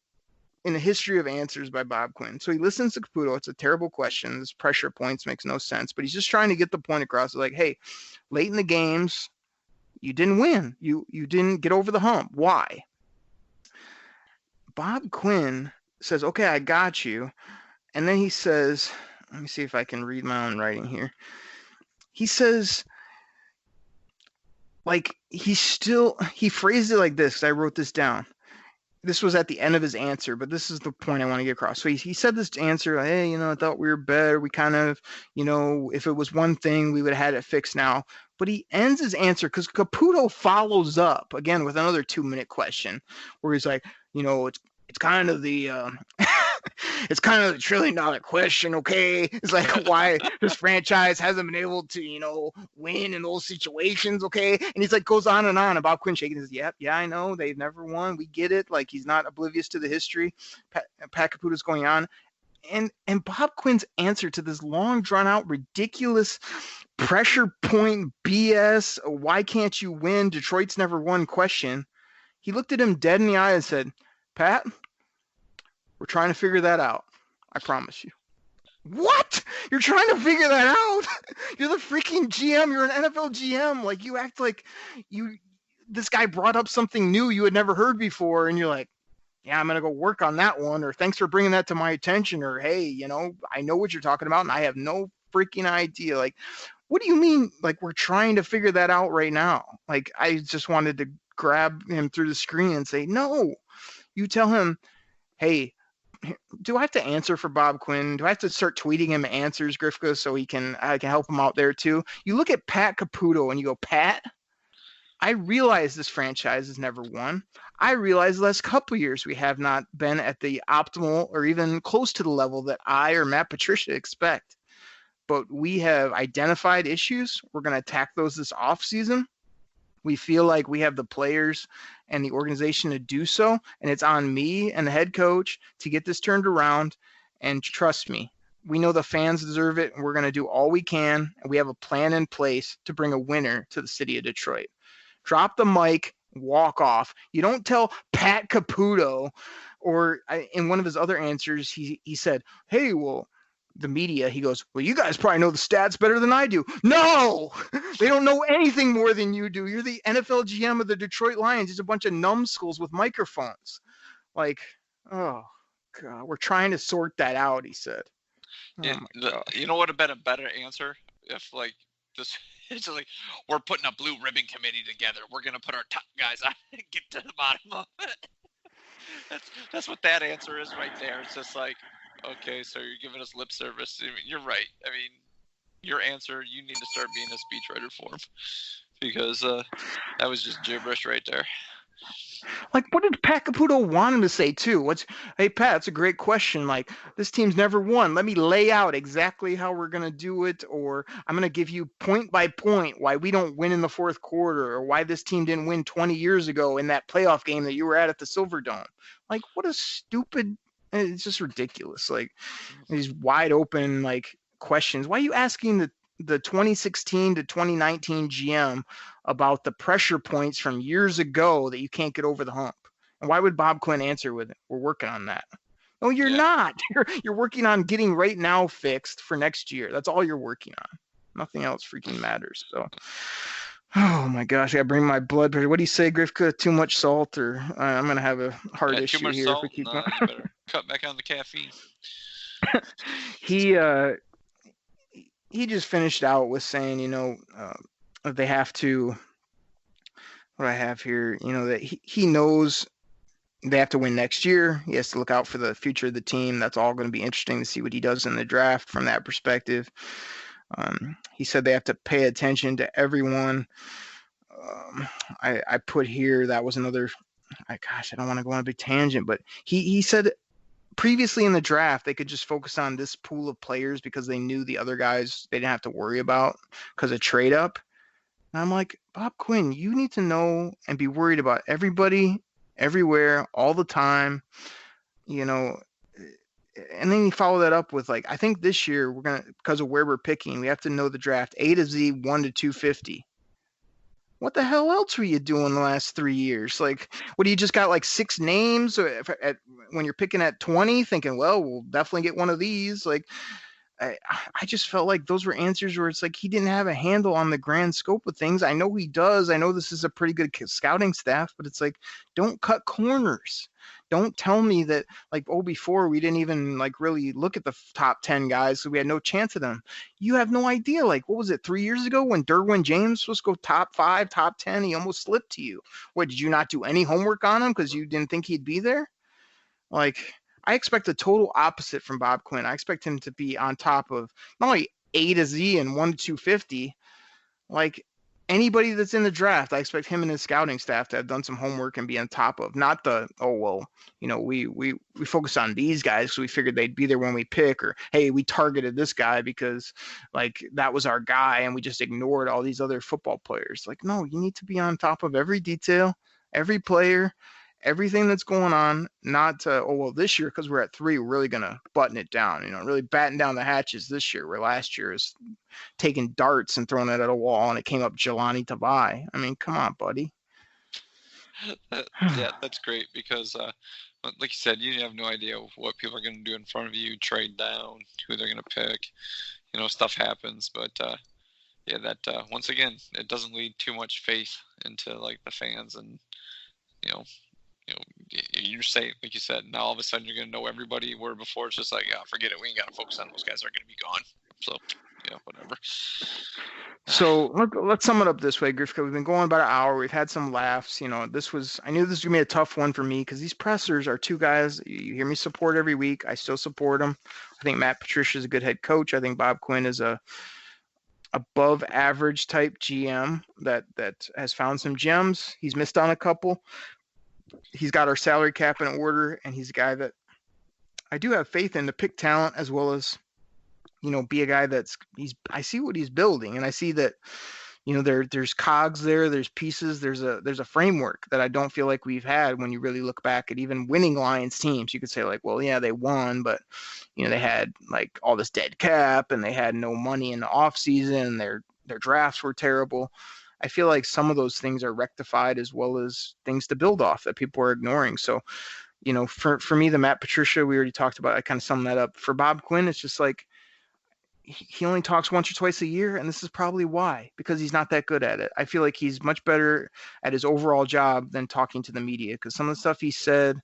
in the history of answers by Bob Quinn. So he listens to Caputo. It's a terrible question. This pressure points makes no sense, but he's just trying to get the point across. Like, hey, late in the games, you didn't win. You didn't get over the hump. Why? Bob Quinn says, okay, I got you. And then he says, let me see if I can read my own writing here. He says, like, he phrased it like this, because I wrote this down. This was at the end of his answer, but this is the point I want to get across. So he said this answer, hey, I thought we were better. We kind of, if it was one thing, we would have had it fixed now. But he ends his answer because Caputo follows up again with another 2-minute question where he's like, it's kind of the it's kind of the $1 trillion question, okay? It's like why this franchise hasn't been able to, win in those situations, okay? And he's like goes on and on about Quinn shaking his yeah, I know they've never won. We get it. Like he's not oblivious to the history. Pat Caputo's going on. And Bob Quinn's answer to this long drawn out ridiculous pressure point BS, why can't you win? Detroit's never won question. He looked at him dead in the eye and said, Pat, we're trying to figure that out. I promise you. What? You're trying to figure that out? You're the freaking GM. You're an NFL GM. Like you act like this guy brought up something new you had never heard before. And you're like, yeah, I'm going to go work on that one. Or thanks for bringing that to my attention. Or, hey, I know what you're talking about and I have no freaking idea. Like, what do you mean? Like, we're trying to figure that out right now. Like, I just wanted to grab him through the screen and say, no. You tell him, hey, do I have to answer for Bob Quinn? Do I have to start tweeting him answers, Grifka, so I can help him out there too? You look at Pat Caputo and you go, Pat, I realize this franchise has never won. I realize the last couple of years we have not been at the optimal or even close to the level that I or Matt Patricia expect. But we have identified issues. We're going to attack those this offseason. We feel like we have the players and the organization to do so, and it's on me and the head coach to get this turned around. And trust me, we know the fans deserve it, and we're going to do all we can, and we have a plan in place to bring a winner to the city of Detroit. Drop the mic, walk off. You don't tell Pat Caputo, or in one of his other answers, he said, hey, well, the media, he goes, well, you guys probably know the stats better than I do. No, they don't know anything more than you do. You're the NFL GM of the Detroit Lions. It's a bunch of numbskulls with microphones. Like, oh, God, we're trying to sort that out, he said. You know what would have been a better answer? If, like, this, it's like, we're putting a blue ribbon committee together. We're going to put our top guys on and get to the bottom of it. That's what that answer is right there. It's just like, okay, so you're giving us lip service. I mean, you're right. I mean, your answer, you need to start being a speechwriter for him because that was just gibberish right there. Like, what did Pat Caputo want him to say, too? Hey, Pat, it's a great question. Like, this team's never won. Let me lay out exactly how we're going to do it, or I'm going to give you point by point why we don't win in the fourth quarter, or why this team didn't win 20 years ago in that playoff game that you were at the Silverdome. Like, what a stupid... It's just ridiculous. Like these wide open like questions. Why are you asking the 2016 to 2019 GM about the pressure points from years ago that you can't get over the hump? And why would Bob Quinn answer with it? We're working on that. No, you're not. You're working on getting right now fixed for next year. That's all you're working on. Nothing else freaking matters. So, oh my gosh, I gotta bring my blood pressure. What do you say, Grifka? Too much salt, or I'm gonna have a heart issue too much here salt? if we keep No, going. you better cut back on the caffeine. He just finished out with saying, they have to. What I have here, that he knows they have to win next year. He has to look out for the future of the team. That's all going to be interesting to see what he does in the draft from that perspective. He said they have to pay attention to everyone. I put here, that was another, I don't want to go on a big tangent, but he said previously in the draft, they could just focus on this pool of players because they knew the other guys they didn't have to worry about because of trade up. And I'm like, Bob Quinn, you need to know and be worried about everybody, everywhere, all the time, And then you follow that up with, like, I think this year we're going to, because of where we're picking, we have to know the draft A to Z, 1 to 250. What the hell else were you doing the last 3 years? Like, what do you just got like 6 names when you're picking at 20, thinking, well, we'll definitely get one of these? Like, I just felt like those were answers where it's like he didn't have a handle on the grand scope of things. I know he does. I know this is a pretty good scouting staff, but it's like, don't cut corners. Don't tell me that, like, before we didn't even like really look at the top 10 guys, so we had no chance of them. You have no idea. Like, what was it, 3 years ago when Derwin James was go top 5, top 10? He almost slipped to you. What, did you not do any homework on him because you didn't think he'd be there? Like, I expect the total opposite from Bob Quinn. I expect him to be on top of not only A to Z and 1 to 250, like anybody that's in the draft. I expect him and his scouting staff to have done some homework and be on top of, not the, we focused on these guys so we figured they'd be there when we pick, or hey, we targeted this guy because like that was our guy and we just ignored all these other football players. Like, no, you need to be on top of every detail, every player, everything that's going on. Not this year, because we're at 3, we're really going to button it down, really batten down the hatches this year, where last year is taking darts and throwing it at a wall and it came up Jelani Tavai. I mean, come on, buddy. Yeah, that's great because, like you said, you have no idea what people are going to do in front of you, trade down, who they're going to pick. Stuff happens, but once again, it doesn't lead too much faith into like the fans, and you're safe, like you said. Now all of a sudden you're going to know everybody, where before it's just like, yeah, forget it. We ain't got to focus on those guys. They're going to be gone. So, whatever. So let's sum it up this way, Griffith. We've been going about an hour. We've had some laughs. I knew this was going to be a tough one for me because these pressers are two guys you hear me support every week. I still support them. I think Matt Patricia is a good head coach. I think Bob Quinn is a above average type GM that has found some gems. He's missed on a couple. He's got our salary cap in order, and he's a guy that I do have faith in to pick talent as well as, be a guy I see what he's building, and I see that, there's cogs there, there's pieces, there's a framework that I don't feel like we've had when you really look back at even winning Lions teams. You could say like, well, yeah, they won, but they had like all this dead cap and they had no money in the off season. Their drafts were terrible. I feel like some of those things are rectified as well as things to build off that people are ignoring. So, for me, the Matt Patricia, we already talked about, I kind of summed that up. For Bob Quinn, it's just like he only talks once or twice a year, and this is probably why, because he's not that good at it. I feel like he's much better at his overall job than talking to the media, because some of the stuff he said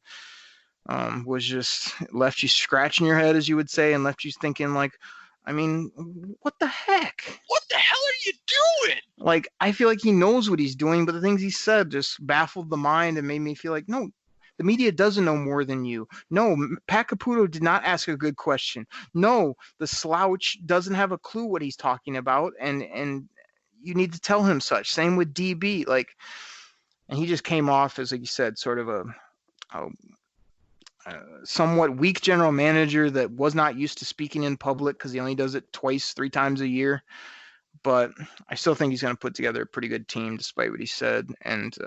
was just left you scratching your head, as you would say, and left you thinking like, I mean, what the heck? What the hell are you doing? Like, I feel like he knows what he's doing, but the things he said just baffled the mind and made me feel like, no, the media doesn't know more than you. No, Pat Caputo did not ask a good question. No, the slouch doesn't have a clue what he's talking about, and you need to tell him such. Same with DB. Like, and he just came off as, like you said, sort of a somewhat weak general manager that was not used to speaking in public because he only does it 2-3 times a year. But I still think he's going to put together a pretty good team despite what he said. And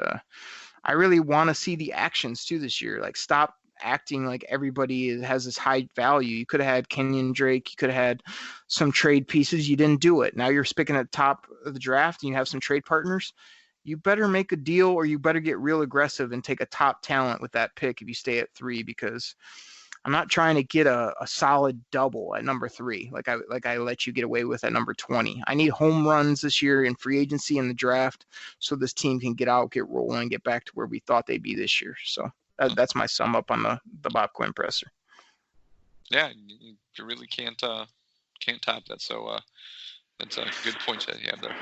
I really want to see the actions too this year. Like, stop acting like everybody has this high value. You could have had Kenyon Drake. You could have had some trade pieces. You didn't do it. Now you're picking at the top of the draft and you have some trade partners. You better make a deal, or you better get real aggressive and take a top talent with that pick if you stay at 3, because I'm not trying to get a solid double at number 3 like I let you get away with at number 20. I need home runs this year in free agency and the draft so this team can get out, get rolling, and get back to where we thought they'd be this year. So that's my sum up on the Bob Quinn presser. Yeah, you really can't top that. So that's a good point that you have there.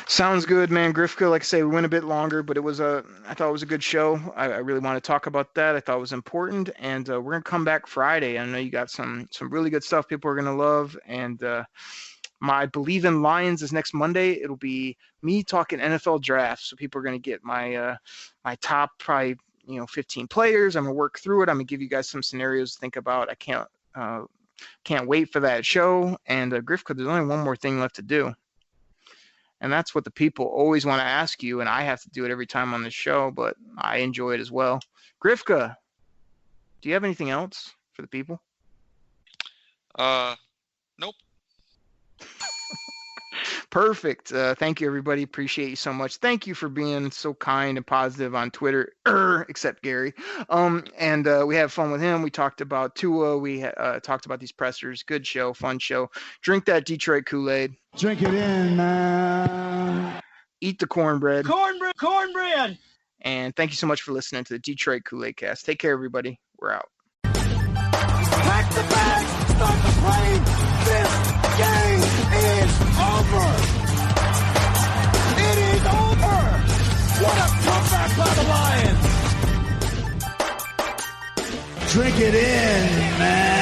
Sounds good, man. Grifka, like I say, we went a bit longer, but I thought it was a good show. I really want to talk about that. I thought it was important, and we're going to come back Friday. I know you got some really good stuff people are going to love, and my Believe in Lions is next Monday. It'll be me talking NFL drafts, so people are going to get my my top probably 15 players. I'm going to work through it. I'm going to give you guys some scenarios to think about. I can't wait for that show. And Grifka, there's only one more thing left to do. And that's what the people always want to ask you, and I have to do it every time on the show, but I enjoy it as well. Grifka, do you have anything else for the people? Nope. Perfect. Thank you, everybody. Appreciate you so much. Thank you for being so kind and positive on Twitter, except Gary. And we had fun with him. We talked about Tua. We talked about these pressers. Good show, fun show. Drink that Detroit Kool-Aid. Drink it in, man. Eat the cornbread. Cornbread. And thank you so much for listening to the Detroit Koolaid Cast. Take care, everybody. We're out. Pack the bag. Start the plane. This game is over. It is over. What a comeback by the Lions. Drink it in, man.